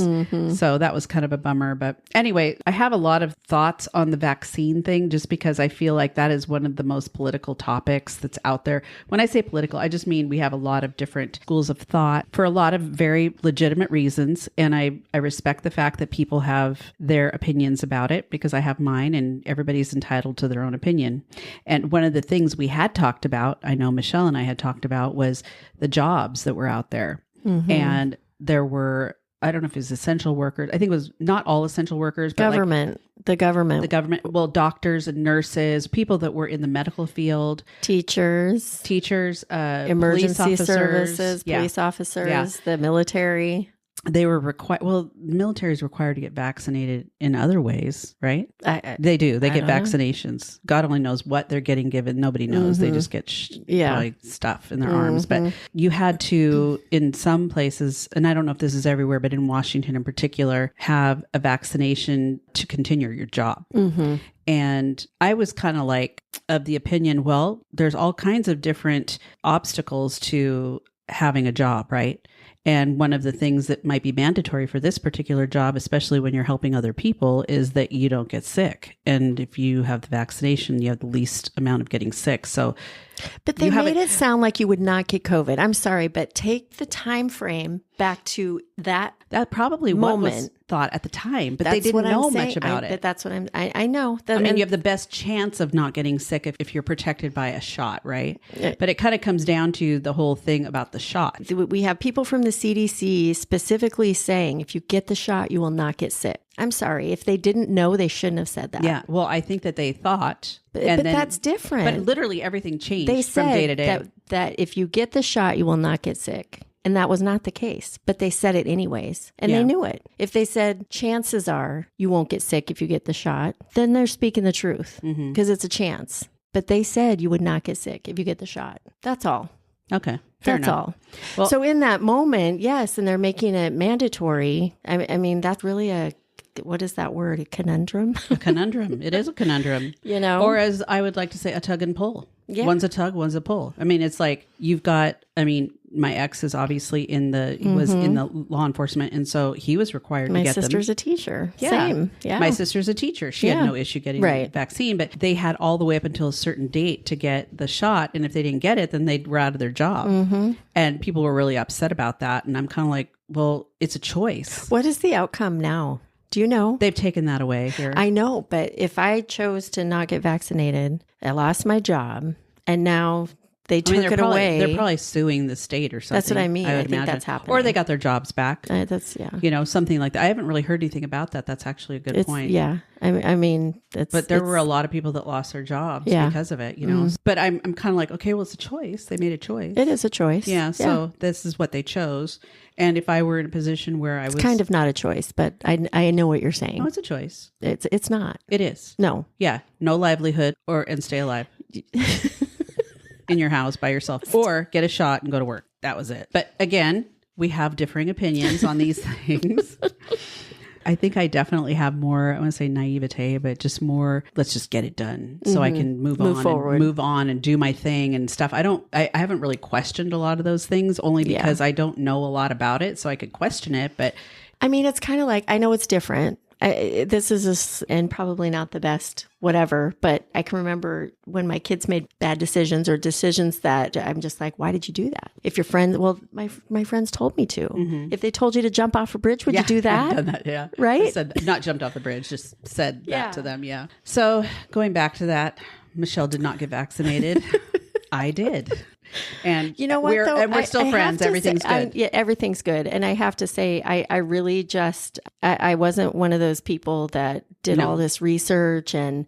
So that was kind of a bummer. But anyway, I have a lot of thoughts on the vaccine thing just because I feel like that is one of the most political topics that's out there. When I say political, I just mean we have a lot of different schools of thought for a lot of very legitimate reasons. And I respect the fact that people have their opinions about it because I have mine and everybody's entitled to their own opinion. And one of the things we had talked about, I know Michelle and I had talked about, was the jobs that were out there. And there were, I don't know if it was essential workers. I think it was not all essential workers, but the government. Well, doctors and nurses, people that were in the medical field, teachers, emergency services, police officers, the military. They were required. Well, the military is required to get vaccinated in other ways, right? They do. They get vaccinations. God only knows what they're getting given. Nobody knows. They just get stuff in their arms. But you had to, in some places, and I don't know if this is everywhere, but in Washington in particular, have a vaccination to continue your job. And I was kind of like of the opinion, well, there's all kinds of different obstacles to having a job, right? And one of the things that might be mandatory for this particular job, especially when you're helping other people, is that you don't get sick. And if you have the vaccination, you have the least amount of getting sick. But they made it sound like you would not get COVID. I'm sorry, but take the time frame back to that probably moment. What was thought at the time, but they didn't know much about it. But that's what I know. I mean, you have the best chance of not getting sick if you're protected by a shot, right? But it kind of comes down to the whole thing about the shot. We have people from the CDC specifically saying, if you get the shot, you will not get sick. I'm sorry. If they didn't know, they shouldn't have said that. Yeah. Well, I think that they thought. But that's different. But literally everything changed they from day to day. Said that if you get the shot, you will not get sick. And that was not the case. But they said it anyways. And they knew it. If they said, chances are you won't get sick if you get the shot, then they're speaking the truth because it's a chance. But they said you would not get sick if you get the shot. That's all. Okay. Fair That's enough. all. Well, so in that moment, yes, and they're making it mandatory. I mean, that's really what is that word? A conundrum? A conundrum. It is a conundrum. Or as I would like to say, a tug and pull. Yeah. One's a tug, one's a pull. I mean, it's like my ex is obviously was in the law enforcement. And so he was required to get them. My sister's a teacher. Yeah. Same. Yeah. My sister's a teacher. She had no issue getting the vaccine, but they had all the way up until a certain date to get the shot. And if they didn't get it, then they were out of their job. And people were really upset about that. And I'm kind of like, well, it's a choice. What is the outcome now? Do you know? They've taken that away here. I know, but if I chose to not get vaccinated, I lost my job, and now they took it away. They're probably suing the state or something. That's what I mean. I think imagine. that's happening. Or they got their jobs back. Something like that. I haven't really heard anything about that. That's actually a good point. Yeah. I mean, but there were a lot of people that lost their jobs because of it, But I'm kind of like, okay, well, it's a choice. They made a choice. It is a choice. Yeah. So this is what they chose. And if I were in a position where I was kind of not a choice, but I know what you're saying. No, it's a choice. It's not. It is. No. Yeah. No livelihood and stay alive in your house by yourself or get a shot and go to work. That was it. But again, we have differing opinions on these things. I think I definitely have more, I want to say naivete, but just more, let's just get it done so I can move on and do my thing and stuff. I haven't really questioned a lot of those things only because I don't know a lot about it. So I could question it, but I mean, it's kind of like, I know it's different This is and probably not the best, whatever, but I can remember when my kids made bad decisions or decisions that I'm just like, why did you do that? If your friends, well, my friends told me to. Mm-hmm. If they told you to jump off a bridge, would you do that? I've done that, yeah. Right? I said, not jumped off the bridge, just said that to them, yeah. So going back to that, Michelle did not get vaccinated. I did. And you know what, we're still friends. Everything's good. Everything's good. And I have to say, I really just, I wasn't one of those people that did all this research and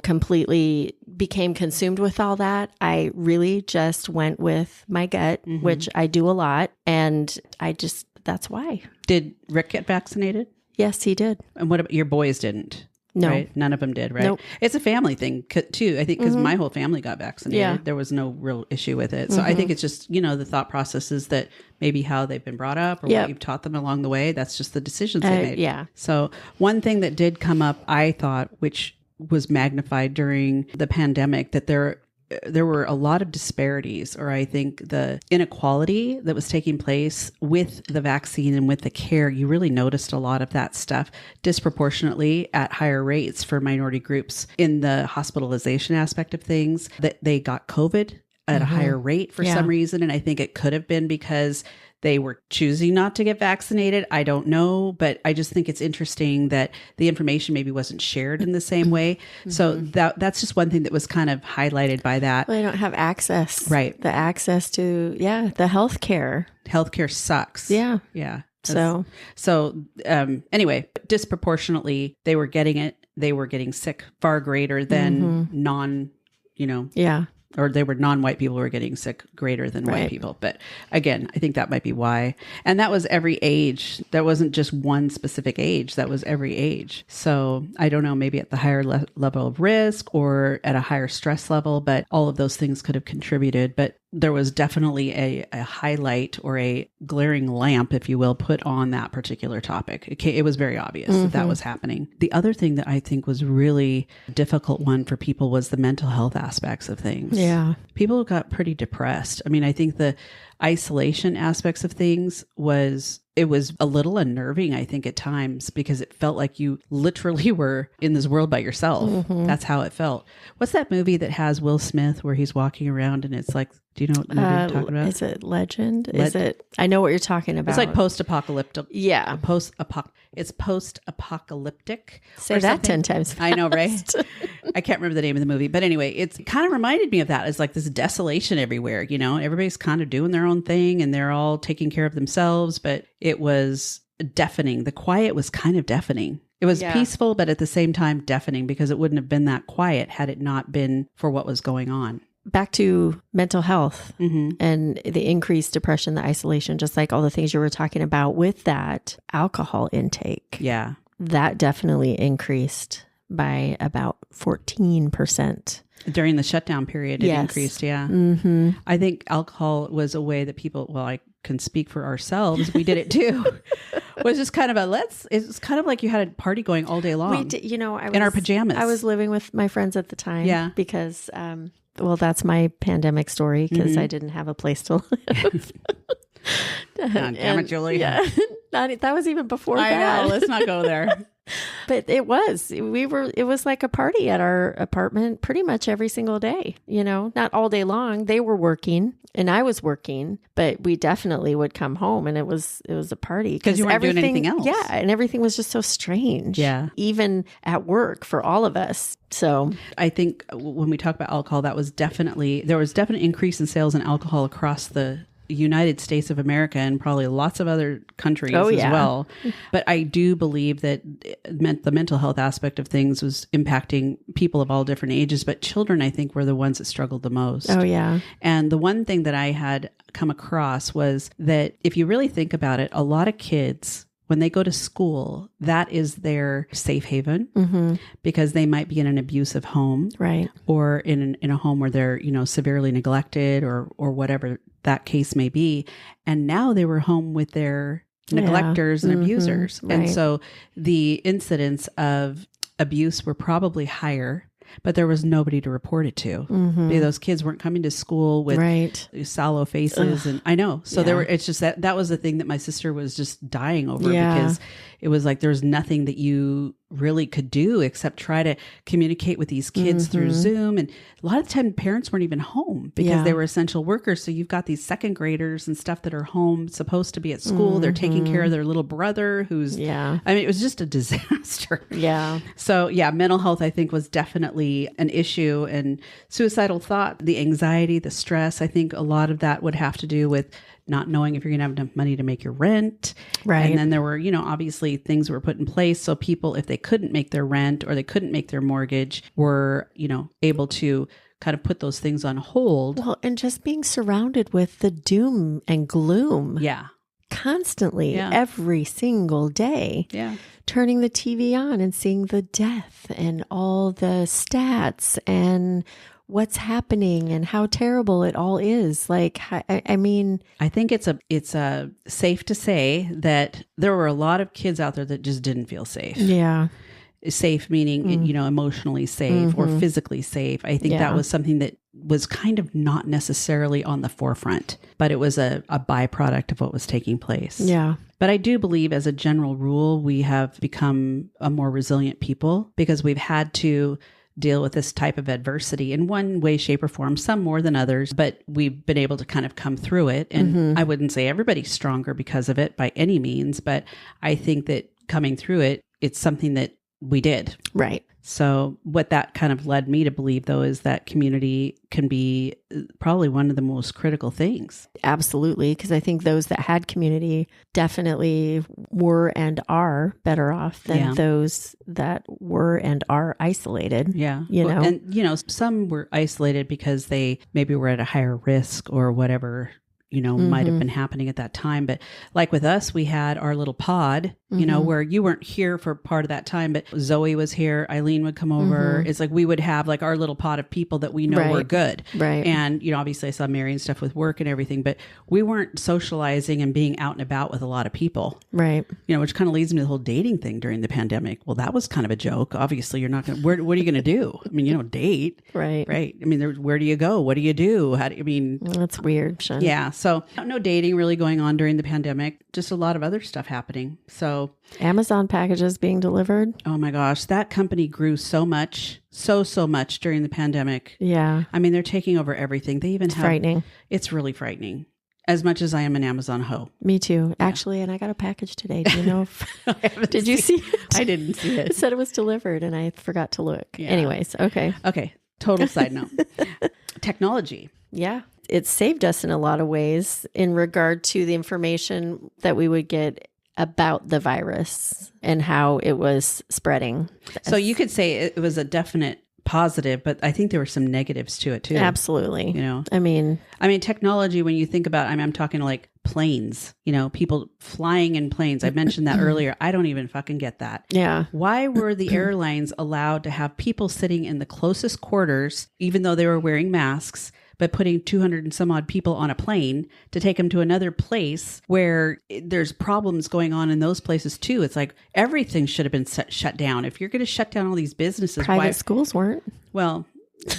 completely became consumed with all that. I really just went with my gut, which I do a lot. And that's why. Did Rick get vaccinated? Yes, he did. And what about your boys didn't? No. Right? None of them did, right? Nope. It's a family thing too, I think, because my whole family got vaccinated. Yeah. There was no real issue with it. So I think it's just, the thought processes that maybe how they've been brought up or what you've taught them along the way. That's just the decisions they made. Yeah. So one thing that did come up, I thought, which was magnified during the pandemic, that there were a lot of disparities, or I think the inequality that was taking place with the vaccine and with the care. You really noticed a lot of that stuff disproportionately at higher rates for minority groups in the hospitalization aspect of things, that they got COVID at a higher rate for some reason. And I think it could have been because they were choosing not to get vaccinated. I don't know, but I just think it's interesting that the information maybe wasn't shared in the same way. So that's just one thing that was kind of highlighted by that. Well, they don't have access. Right. The access to, the healthcare. Healthcare sucks. Yeah. Yeah. So anyway, disproportionately, they were getting it. They were getting sick far greater than or they were non-white people who were getting sick greater than white people. But again, I think that might be why. And that was every age. That wasn't just one specific age. That was every age. So I don't know, maybe at the higher level of risk or at a higher stress level, but all of those things could have contributed. But there was definitely a highlight or a glaring lamp, if you will, put on that particular topic. It was very obvious that was happening. The other thing that I think was really a difficult one for people was the mental health aspects of things. Yeah. People got pretty depressed. I mean, I think the isolation aspects of things was a little unnerving, I think, at times, because it felt like you literally were in this world by yourself. That's how it felt. What's that movie that has Will Smith where he's walking around and it's like, do you know what movie I'm talking about? Is it Legend? I know what you're talking about. It's like post-apocalyptic. Yeah. It's post-apocalyptic. Say that 10 times fast. I know, right? I can't remember the name of the movie. But anyway, it kind of reminded me of that. It's like this desolation everywhere, everybody's kind of doing their own thing and they're all taking care of themselves. But it was deafening. The quiet was kind of deafening. It was peaceful, but at the same time deafening, because it wouldn't have been that quiet had it not been for what was going on. Back to mental health and the increased depression, the isolation, just like all the things you were talking about with that alcohol intake. Yeah. That definitely increased by about 14%. During the shutdown period, it increased. Yeah. I think alcohol was a way that people, I can speak for ourselves. We did it too. Was just kind of it's kind of like you had a party going all day long. We did, in our pajamas. I was living with my friends at the time. Yeah. Because, that's my pandemic story, because I didn't have a place to live. Damn it, Julie. Yeah. That was even before I that. know. Let's not go there. But it was like a party at our apartment pretty much every single day, not all day long. They were working and I was working, but we definitely would come home and it was a party. Because you weren't doing anything else. Yeah. And everything was just so strange. Yeah. Even at work for all of us. So I think when we talk about alcohol, there was definitely increase in sales in alcohol across the United States of America and probably lots of other countries as well. But I do believe that the mental health aspect of things was impacting people of all different ages, but children, I think, were the ones that struggled the most. Oh, yeah. And the one thing that I had come across was that if you really think about it, a lot of kids, when they go to school, that is their safe haven because they might be in an abusive home, right? Or in a home where they're severely neglected or whatever that case may be. And now they were home with their neglectors and abusers, right. And so the incidents of abuse were probably higher. but there was nobody to report it to. Those kids weren't coming to school with sallow faces. And I know. So it's just that was the thing that my sister was just dying over because it was like, there was nothing that you really could do except try to communicate with these kids through Zoom. And a lot of the time parents weren't even home because they were essential workers. So you've got these second graders and stuff that are home, supposed to be at school. They're taking care of their little brother who's, I mean, it was just a disaster. So mental health, I think, was definitely an issue, and suicidal thought, the anxiety, the stress. I think a lot of that would have to do with not knowing if you're going to have enough money to make your rent. Right. And then there were, obviously things were put in place. So people, if they couldn't make their rent or they couldn't make their mortgage, were, able to kind of put those things on hold. Well, and just being surrounded with the doom and gloom. Yeah. Constantly, every single day. Yeah. Turning the TV on and seeing the death and all the stats and what's happening and how terrible it all is. Like, I mean, I think it's safe to say that there were a lot of kids out there that just didn't feel safe. Yeah. Safe meaning, emotionally safe or physically safe. I think that was something that was kind of not necessarily on the forefront, but it was a byproduct of what was taking place. Yeah. But I do believe, as a general rule, we have become a more resilient people because we've had to deal with this type of adversity in one way, shape, or form, some more than others, but we've been able to kind of come through it. And I wouldn't say everybody's stronger because of it by any means, but I think that coming through it, it's something that we did. Right. So what that kind of led me to believe, though, is that community can be probably one of the most critical things. Absolutely. Because I think those that had community definitely were and are better off than those that were and are isolated. Yeah. And, some were isolated because they maybe were at a higher risk or whatever, might have been happening at that time. But like with us, we had our little pod, where you weren't here for part of that time, but Zoe was here. Eileen would come over. It's like we would have like our little pod of people that we know were good. Right. And, obviously I saw Mary and stuff with work and everything, but we weren't socializing and being out and about with a lot of people. Right. Which kind of leads me to the whole dating thing during the pandemic. Well, that was kind of a joke. Obviously you're not going to, what are you going to do? I mean, you don't date. Right. Right. I mean, where do you go? What do you do? That's weird, Sean. Yeah. So no dating really going on during the pandemic, just a lot of other stuff happening. So Amazon packages being delivered. Oh my gosh, that company grew so much, so much during the pandemic. Yeah. I mean, they're taking over everything. They even have frightening. It's really frightening. As much as I am an Amazon hoe. Me too. Yeah. Actually, and I got a package today. Do you know did you see it? I didn't see it. It said it was delivered and I forgot to look. Yeah. Anyways, okay. Okay. Total side note. Technology. Yeah. It saved us in a lot of ways in regard to the information that we would get about the virus and how it was spreading. So you could say it was a definite positive, but I think there were some negatives to it too. Absolutely. I mean, technology, when you think about, I'm talking like planes, people flying in planes. I mentioned that earlier. I don't even fucking get that. Yeah. Why were the airlines allowed to have people sitting in the closest quarters, even though they were wearing masks, but putting 200 and some odd people on a plane to take them to another place where there's problems going on in those places too? It's like everything should have been shut down. If you're going to shut down all these businesses, private schools weren't. Well,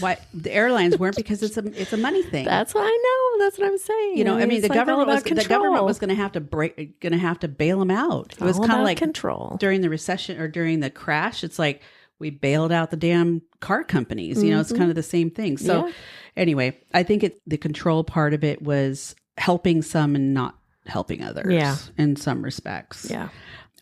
why the airlines weren't? Because it's a money thing. That's what I know. That's what I'm saying. The government was going to have to bail them out. It was kind of like control during the recession or during the crash. It's like we bailed out the damn car companies. It's kind of the same thing. So anyway, I think the control part of it was helping some and not helping others in some respects. Yeah.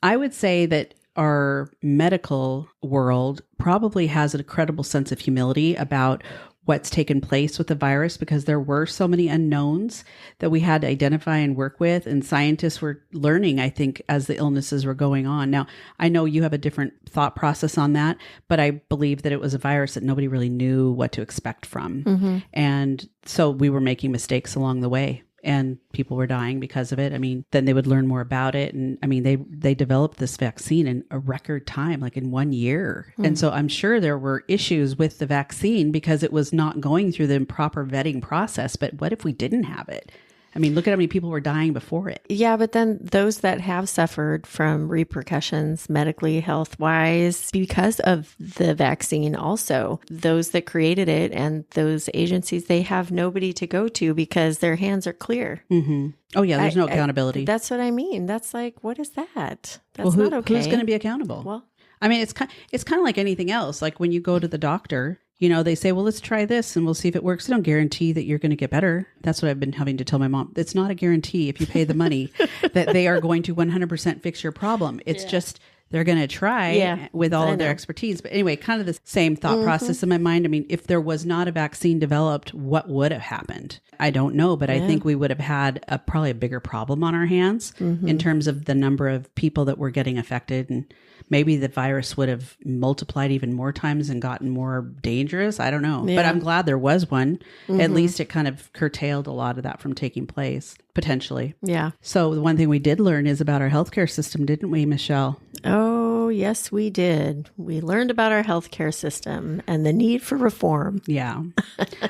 I would say that our medical world probably has an incredible sense of humility about what's taken place with the virus, because there were so many unknowns that we had to identify and work with. And scientists were learning, I think, as the illnesses were going on. Now, I know you have a different thought process on that, but I believe that it was a virus that nobody really knew what to expect from. And so we were making mistakes along the way. And people were dying because of it. Then they would learn more about it. And they developed this vaccine in a record time, like in 1 year. And so I'm sure there were issues with the vaccine because it was not going through the proper vetting process. But what if we didn't have it? I mean, look at how many people were dying before it. Yeah, but then those that have suffered from repercussions medically, health-wise, because of the vaccine also, those that created it and those agencies, they have nobody to go to because their hands are clear. Mm-hmm. Oh, yeah, there's no accountability. That's what I mean. That's like, what is that? That's not okay. Who's going to be accountable? Well, I mean, it's kind of like anything else. Like when you go to the doctor, they say, well, let's try this and we'll see if it works. They don't guarantee that you're going to get better. That's what I've been having to tell my mom. It's not a guarantee if you pay the money that they are going to 100% fix your problem. It's just they're going to try with all of their expertise. But anyway, kind of the same thought process in my mind. I mean, if there was not a vaccine developed, what would have happened? I don't know, but I think we would have had probably a bigger problem on our hands in terms of the number of people that were getting affected. And maybe the virus would have multiplied even more times and gotten more dangerous. I don't know. But I'm glad there was one. At least it kind of curtailed a lot of that from taking place, potentially. Yeah. So the one thing we did learn is about our healthcare system, didn't we, Michelle? Oh, yes, we did. We learned about our healthcare system and the need for reform. Yeah.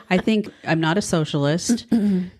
I think I'm not a socialist.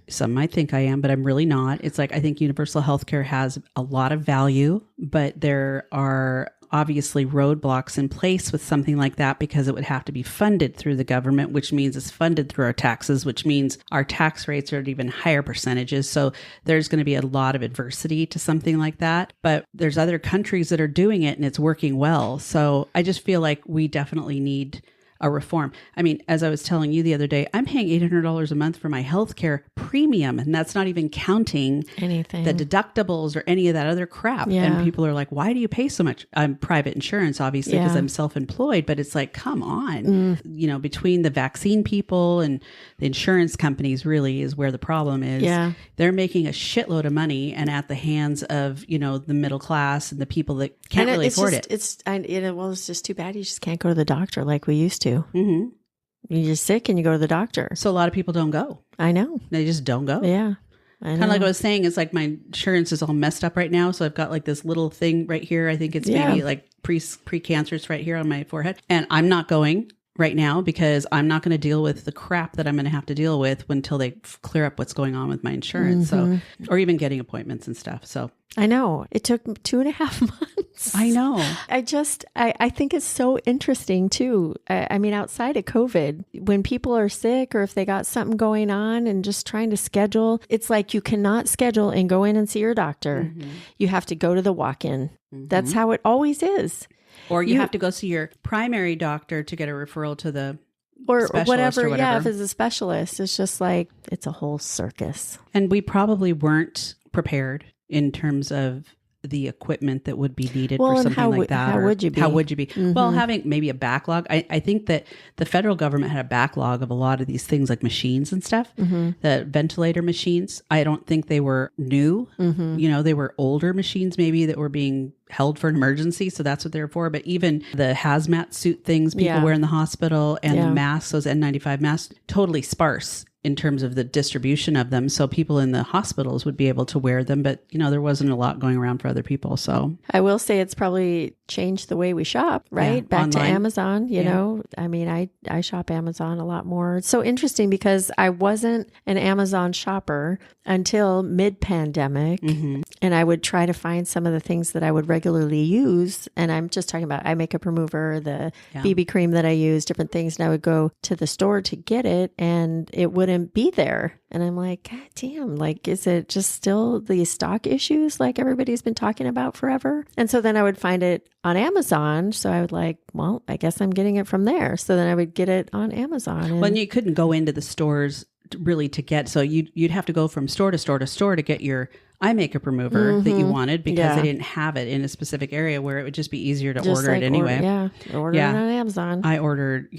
Some might think I am, but I'm really not. It's like, I think universal healthcare has a lot of value, but there are obviously roadblocks in place with something like that because it would have to be funded through the government, which means it's funded through our taxes, which means our tax rates are at even higher percentages. So there's going to be a lot of adversity to something like that. But there's other countries that are doing it and it's working well. So I just feel like we definitely need a reform. I mean, as I was telling you the other day, I'm paying $800 a month for my healthcare premium, and that's not even counting anything, the deductibles or any of that other crap. Yeah. And people are like, why do you pay so much? I'm private insurance, obviously, because I'm self-employed, but it's like, come on, between the vaccine people and the insurance companies really is where the problem is. Yeah. They're making a shitload of money and at the hands of, the middle class and the people that can't really afford it. It's just too bad you just can't go to the doctor like we used to. Mm-hmm. You're just sick and you go to the doctor. So a lot of people don't go. I know. They just don't go. Yeah. Kind of like I was saying, it's like my insurance is all messed up right now. So I've got like this little thing right here. I think it's maybe like precancerous right here on my forehead. And I'm not going right now because I'm not going to deal with the crap that I'm going to have to deal with until they clear up what's going on with my insurance. So, or even getting appointments and stuff. So I know it took 2.5 months. I know. I think it's so interesting too. I mean, outside of COVID, when people are sick or if they got something going on and just trying to schedule, it's like you cannot schedule and go in and see your doctor. Mm-hmm. You have to go to the walk-in. Mm-hmm. That's how it always is. Or you have to go see your primary doctor to get a referral to the or whatever. Yeah, if it's a specialist, it's just like, it's a whole circus. And we probably weren't prepared in terms of the equipment that would be needed for something like that. How would you be? Mm-hmm. Well, having maybe a backlog. I think that the federal government had a backlog of a lot of these things like machines and stuff, the ventilator machines. I don't think they were new. Mm-hmm. They were older machines maybe that were being held for an emergency. So that's what they're for. But even the hazmat suit things people wear in the hospital and the masks, those N95 masks, totally sparse in terms of the distribution of them. So people in the hospitals would be able to wear them, but there wasn't a lot going around for other people. So I will say it's probably changed the way we shop, right? Yeah, back online. To Amazon, you know, I mean, I shop Amazon a lot more. It's so interesting because I wasn't an Amazon shopper until mid-pandemic. Mm-hmm. And I would try to find some of the things that I would regularly use. And I'm just talking about eye makeup remover, the BB cream that I use, different things. And I would go to the store to get it and it wouldn't be there. And I'm like, God damn, like, is it just still the stock issues like everybody's been talking about forever? And so then I would find it on Amazon. So I would like, well, I guess I'm getting it from there. So then I would get it on Amazon. Well, you couldn't go into the stores really to get, so you'd have to go from store to store to store to get your eye makeup remover that you wanted because they didn't have it in a specific area where it would just be easier to order it anyway. Order it on Amazon. I ordered,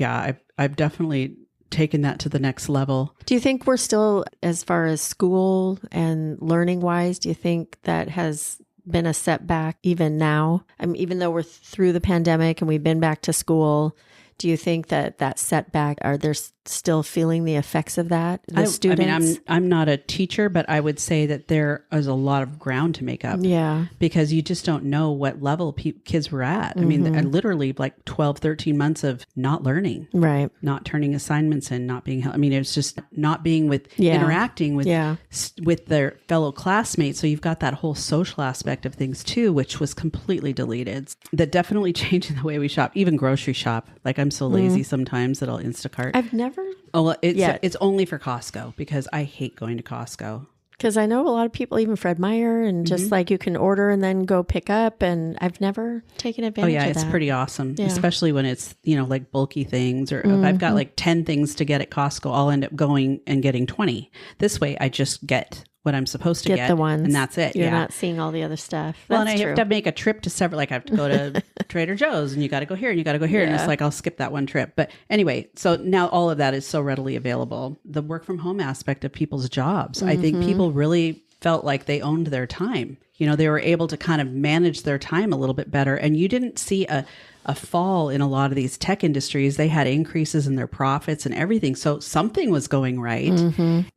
I've definitely taken that to the next level. Do you think we're still, as far as school and learning wise, do you think that has been a setback even now? I mean, even though we're through the pandemic and we've been back to school, Do you think that setback, are they still feeling the effects of that, the students? I mean, I'm not a teacher, but I would say that there is a lot of ground to make up. Yeah. Because you just don't know what level kids were at. I mean, literally like 12, 13 months of not learning. Right. Not turning assignments in, not being, I mean, it's just not being interacting with their fellow classmates. So you've got that whole social aspect of things too, which was completely deleted. That definitely changed the way we shop, even grocery shop. Like I'm so lazy sometimes that I'll Instacart. I've never. Oh, well, it's only for Costco because I hate going to Costco. Because I know a lot of people, even Fred Meyer, and just like you can order and then go pick up. And I've never taken advantage of that. It's pretty awesome, especially when it's, like bulky things. Or if I've got like 10 things to get at Costco, I'll end up going and getting 20. This way, I just get what I'm supposed to get the ones, and that's it. You're not seeing all the other stuff. Well, and I have to make a trip to several, like I have to go to Trader Joe's and you got to go here and you got to go here. And it's like, I'll skip that one trip. But anyway, so now all of that is so readily available. The work from home aspect of people's jobs. I think people really felt like they owned their time. They were able to kind of manage their time a little bit better. And you didn't see a fall in a lot of these tech industries. They had increases in their profits and everything. So something was going right.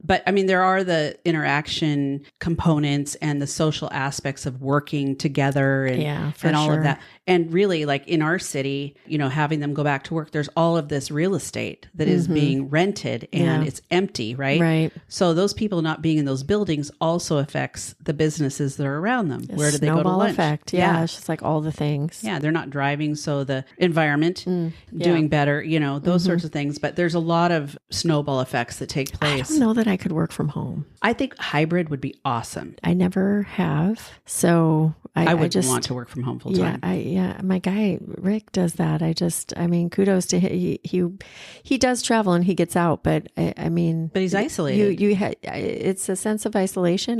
But I mean, there are the interaction components and the social aspects of working together and all of that. And really, like in our city, having them go back to work, there's all of this real estate that is being rented and it's empty, right? Right. So those people not being in those buildings also affects the businesses that are around them. Where do they go to snowball lunch? Effect. Yeah. It's just like all the things. Yeah. They're not driving. So the environment doing better, those sorts of things. But there's a lot of snowball effects that take place. I don't know that I could work from home. I think hybrid would be awesome. I never have. So I would just want to work from home full time. My guy, Rick, does that. I mean, kudos to him. He does travel and he gets out, but but he's isolated. It's a sense of isolation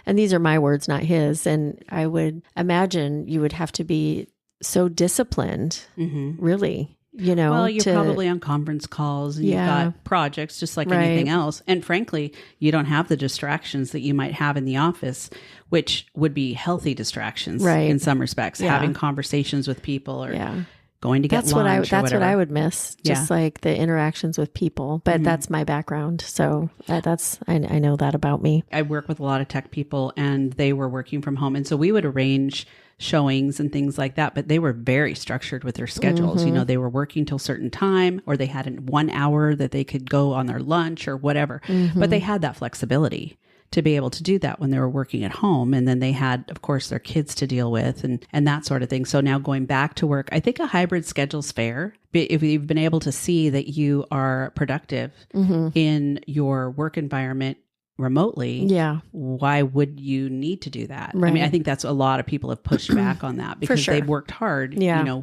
and these are my words, not his. And I would imagine you would have to be so disciplined, really, Well, you're probably on conference calls and you've got projects just like anything else. And frankly, you don't have the distractions that you might have in the office, which would be healthy distractions in some respects, having conversations with people or going to get lunch That's what I would miss, just like the interactions with people. But that's my background. So I know that about me. I work with a lot of tech people and they were working from home. And so we would arrange showings and things like that, but they were very structured with their schedules. They were working till certain time or they had 1 hour that they could go on their lunch or whatever, but they had that flexibility to be able to do that when they were working at home. And then they had, of course, their kids to deal with and that sort of thing. So now going back to work, I think a hybrid schedule's fair. If you've been able to see that you are productive in your work environment remotely, why would you need to do that? Right. I mean, I think that's a lot of people have pushed back on that because they've worked hard,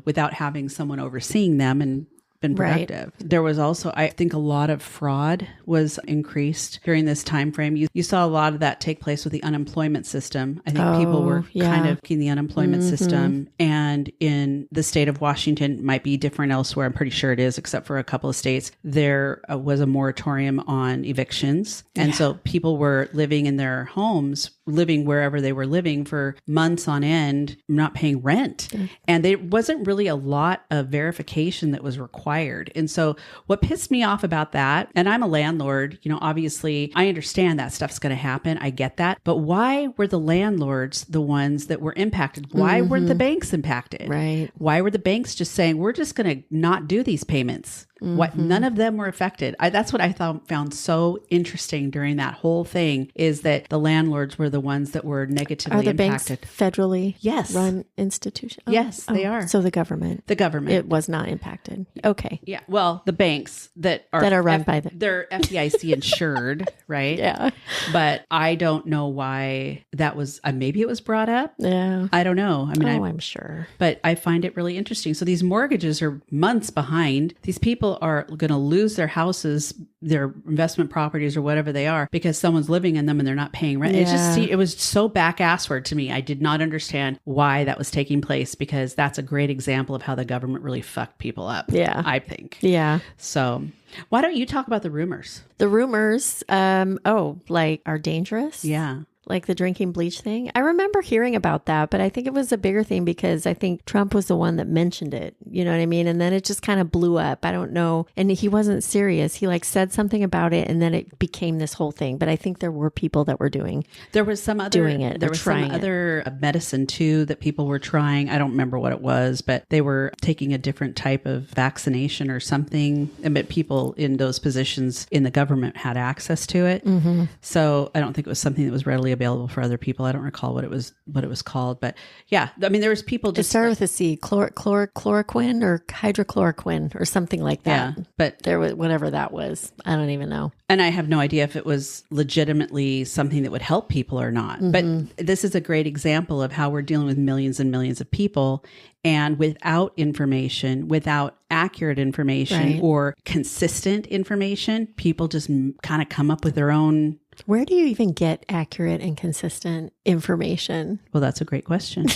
without having someone overseeing them and been productive. Right. There was also, I think a lot of fraud was increased during this time frame. You saw a lot of that take place with the unemployment system. I think people were kind of in the unemployment system, and in the state of Washington, might be different elsewhere. I'm pretty sure it is, except for a couple of states. There was a moratorium on evictions. And so people were living in their homes, living wherever they were living for months on end, not paying rent. And there wasn't really a lot of verification that was required. And so what pissed me off about that, and I'm a landlord, obviously I understand that stuff's going to happen. I get that. But why were the landlords the ones that were impacted? Why weren't the banks impacted? Right. Why were the banks just saying, we're just going to not do these payments? What none of them were affected. That's what I found so interesting during that whole thing, is that the landlords were the ones that were negatively impacted. Banks federally run institutions? Yes, they are. So the government. It was not impacted. Okay. Yeah. Well, the banks that are run by them. They're FDIC insured, right? Yeah. But I don't know why that was, maybe it was brought up. Yeah. I don't know. I mean, I'm sure. But I find it really interesting. So these mortgages are months behind. These people are going to lose their houses, their investment properties or whatever they are, because someone's living in them and they're not paying rent. It was so back-assward to me. I did not understand why that was taking place, because that's a great example of how the government really fucked people up. Yeah. I think. Yeah. So why don't you talk about the rumors? The rumors, are dangerous? Yeah. like the drinking bleach thing. I remember hearing about that, but I think it was a bigger thing because I think Trump was the one that mentioned it. You know what I mean? And then it just kind of blew up. I don't know. And he wasn't serious. He like said something about it and then it became this whole thing. But I think there were people that were doing it. There was some other medicine too that people were trying. I don't remember what it was, but they were taking a different type of vaccination or something. But people in those positions in the government had access to it. Mm-hmm. So I don't think it was something that was readily available for other people. I don't recall what it was called, but yeah, I mean, there was people just. It started with a C, chloroquine or hydrochloroquine or something like that. Yeah, but there was whatever that was. I don't even know. And I have no idea if it was legitimately something that would help people or not. Mm-hmm. But this is a great example of how we're dealing with millions and millions of people. And without information, without accurate information Right. or consistent information, people just kind of come up with their own. Where do you even get accurate and consistent information? Well, that's a great question.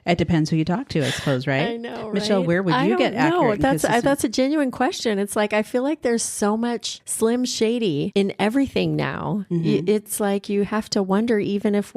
It depends who you talk to, I suppose, right? I know, right? Michelle, where would you get accurate? That's a genuine question. It's like, I feel like there's so much slim shady in everything now. Mm-hmm. It's like you have to wonder even if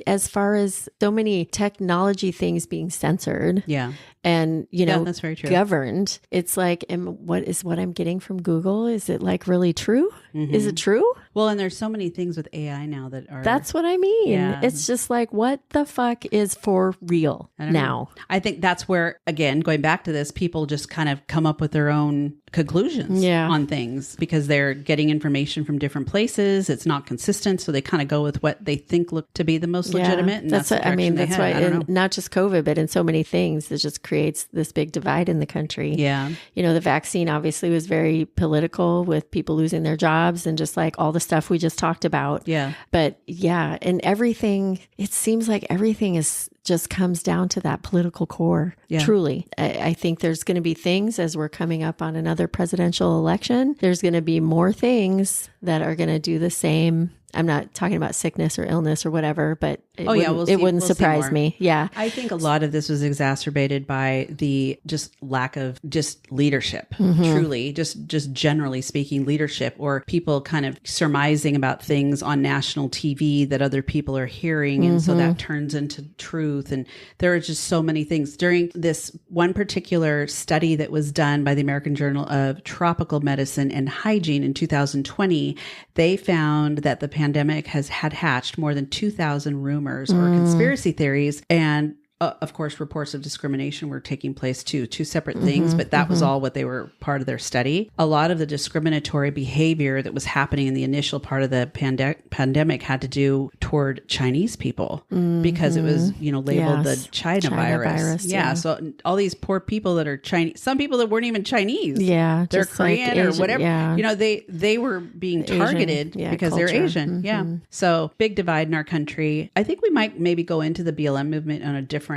as far as so many technology things being censored. Yeah. And, that's very true. Governed. It's like, what I'm getting from Google? Is it like really true? Mm-hmm. Is it true? Well, and there's so many things with AI now that are. That's what I mean. Yeah. It's just like, what the fuck is for real I don't now? know. I think that's where, again, going back to this, people just kind of come up with their own conclusions on things because they're getting information from different places. It's not consistent. So they kind of go with what they think look to be the most legitimate. And that's why not just COVID, but in so many things, it just creates this big divide in the country. Yeah. The vaccine obviously was very political with people losing their jobs and just like all the stuff we just talked about. Yeah. But yeah, and everything, it seems like everything is just comes down to that political core. Yeah. Truly. I think there's going to be things as we're coming up on another presidential election. There's going to be more things that are going to do the same. I'm not talking about sickness or illness or whatever, but it wouldn't surprise me. Yeah. I think a lot of this was exacerbated by the just lack of just leadership, truly, just generally speaking, leadership, or people kind of surmising about things on national TV that other people are hearing. And so that turns into truth. And there are just so many things. During this one particular study that was done by the American Journal of Tropical Medicine and Hygiene in 2020, they found that the pandemic had hatched more than 2,000 rumors or conspiracy theories. And of course, reports of discrimination were taking place too, two separate things, but that was all what they were part of their study. A lot of the discriminatory behavior that was happening in the initial part of the pandemic had to do toward Chinese people because it was, labeled the China virus. Yeah. So all these poor people that are Chinese, some people that weren't even Chinese. Yeah. They're Korean like or Asian, whatever. Yeah. They were being targeted because culture. they're Asian. Yeah. So big divide in our country. I think we might maybe go into the BLM movement on a different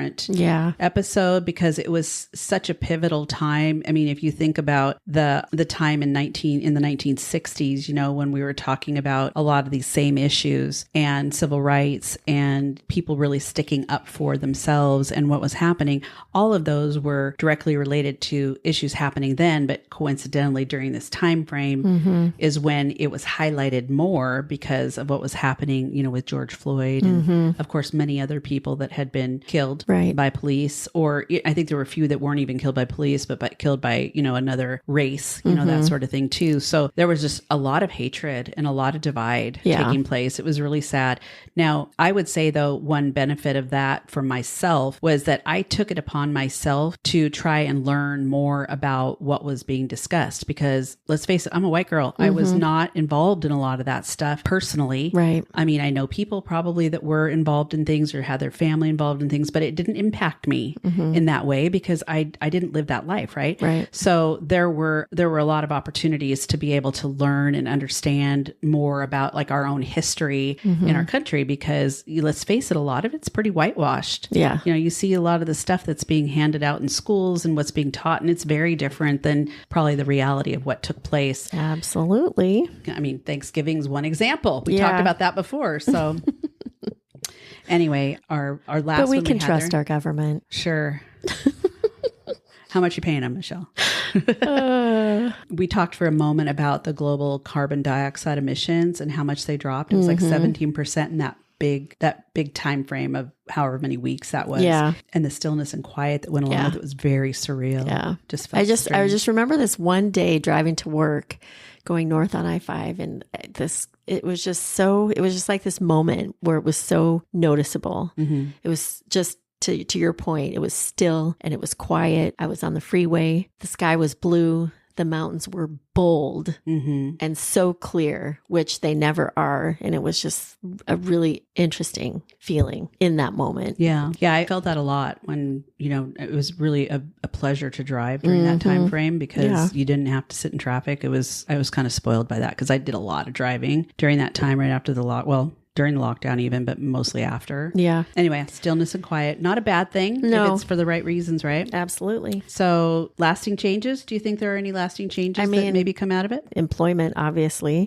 episode because it was such a pivotal time. I mean, if you think about the time in the 1960s, when we were talking about a lot of these same issues and civil rights and people really sticking up for themselves and what was happening, all of those were directly related to issues happening then, but coincidentally during this time frame is when it was highlighted more because of what was happening, with George Floyd and of course many other people that had been killed by police, or I think there were a few that weren't even killed by police, but killed by, another race, that sort of thing too. So there was just a lot of hatred and a lot of divide taking place. It was really sad. Now, I would say though, one benefit of that for myself was that I took it upon myself to try and learn more about what was being discussed because let's face it, I'm a white girl. I was not involved in a lot of that stuff personally. Right. I mean, I know people probably that were involved in things or had their family involved in things, but it didn't impact me in that way because I didn't live that life. Right. So there were a lot of opportunities to be able to learn and understand more about like our own history in our country, because let's face it, a lot of it's pretty whitewashed. Yeah. You see a lot of the stuff that's being handed out in schools and what's being taught, and it's very different than probably the reality of what took place. Absolutely. I mean, Thanksgiving's one example. We talked about that before. So anyway, our last one. But we can trust our government. Sure. How much you paying them, Michelle? We talked for a moment about the global carbon dioxide emissions and how much they dropped. It was like 17% in that big time frame of however many weeks that was. Yeah. And the stillness and quiet that went along with it was very surreal. Yeah. I I just remember this one day driving to work, going north on I-5, and it was just like this moment where it was so noticeable. It was just, to your point, it was still and it was quiet. I was on the freeway. The sky was blue. The mountains were bold and so clear, which they never are. And it was just a really interesting feeling in that moment. Yeah. Yeah. I felt that a lot when, it was really a pleasure to drive during that time frame because you didn't have to sit in traffic. I was kind of spoiled by that because I did a lot of driving during that time right after during the lockdown even, but mostly after. Yeah. Anyway, stillness and quiet, not a bad thing if it's for the right reasons, right? Absolutely. So lasting changes, do you think there are any lasting changes that maybe come out of it? Employment, obviously.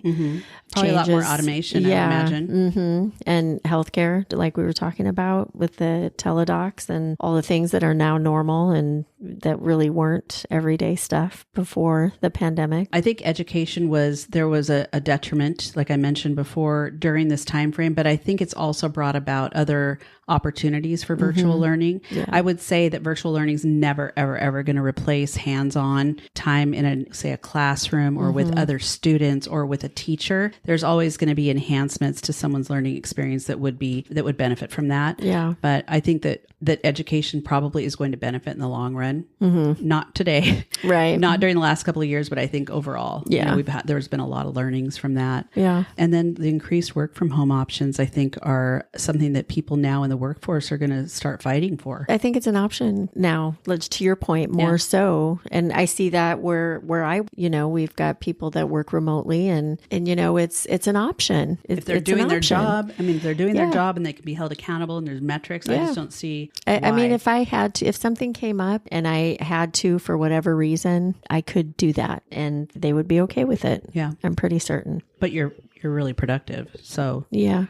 Probably a lot more automation, I imagine. And healthcare, like we were talking about with the teledocs and all the things that are now normal and that really weren't everyday stuff before the pandemic. I think education there was a detriment, like I mentioned before, during this time frame, but I think it's also brought about other opportunities for virtual learning. Yeah. I would say that virtual learning is never, ever, ever going to replace hands-on time in a classroom or with other students or with a teacher. There's always going to be enhancements to someone's learning experience that would benefit from that. Yeah. But I think that education probably is going to benefit in the long run. Not today. Right. Not during the last couple of years, but I think overall, there's been a lot of learnings from that. Yeah. And then the increased work from home options, I think, are something that people now in the workforce are going to start fighting for. I think it's an option now, to your point, more so. And I see that where we've got people that work remotely and it's an option. If they're doing their job, they're doing their job and they can be held accountable and there's metrics. I just don't see why. I mean, if something came up and I had to, for whatever reason, I could do that and they would be okay with it. Yeah. I'm pretty certain. But you're really productive. So yeah,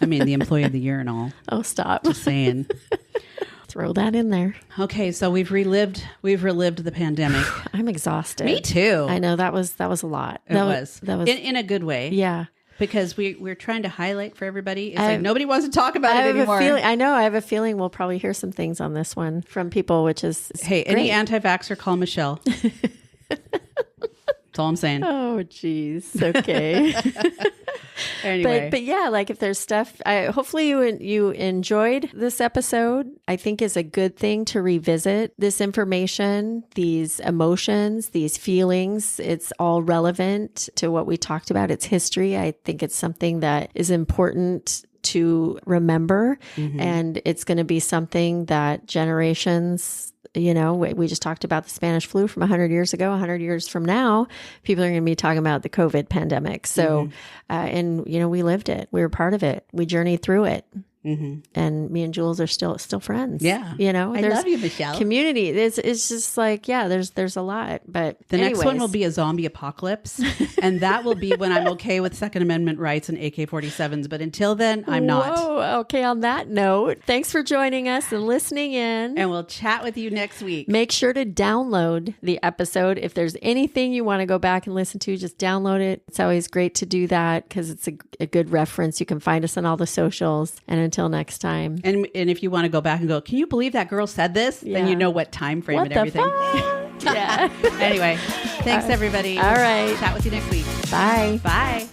the employee of the year and all. Oh, stop. Just saying. Throw that in there. Okay. So we've relived the pandemic. I'm exhausted. Me too. I know that was a lot. That was in a good way. Yeah. Because we're trying to highlight for everybody. It's like nobody wants to talk about it anymore. I have a feeling we'll probably hear some things on this one from people, which is hey, great. Any anti-vaxxer, call Michelle. That's all I'm saying. Oh, geez. Okay. Anyway. But yeah, like if there's stuff, hopefully you enjoyed this episode. I think is a good thing to revisit this information, these emotions, these feelings. It's all relevant to what we talked about. It's history. I think it's something that is important to remember. And it's going to be something that generations, we just talked about the Spanish flu from 100 years ago. 100 years from now, people are going to be talking about the COVID pandemic. So, and we lived it. We were part of it. We journeyed through it. And me and Jules are still friends. Yeah. I love you, Michelle. Community. It's just like, there's a lot, but the next one will be a zombie apocalypse. And that will be when I'm okay with Second Amendment rights and AK-47s. But until then, I'm not. Whoa, okay. On that note, thanks for joining us and listening in. And we'll chat with you next week. Make sure to download the episode. If there's anything you want to go back and listen to, just download it. It's always great to do that because it's a good reference. You can find us on all the socials. And until next time. And if you want to go back and go, can you believe that girl said this? Then you know what time frame and everything. Yeah. Anyway, thanks everybody. All right. Chat with you next week. Bye. Bye.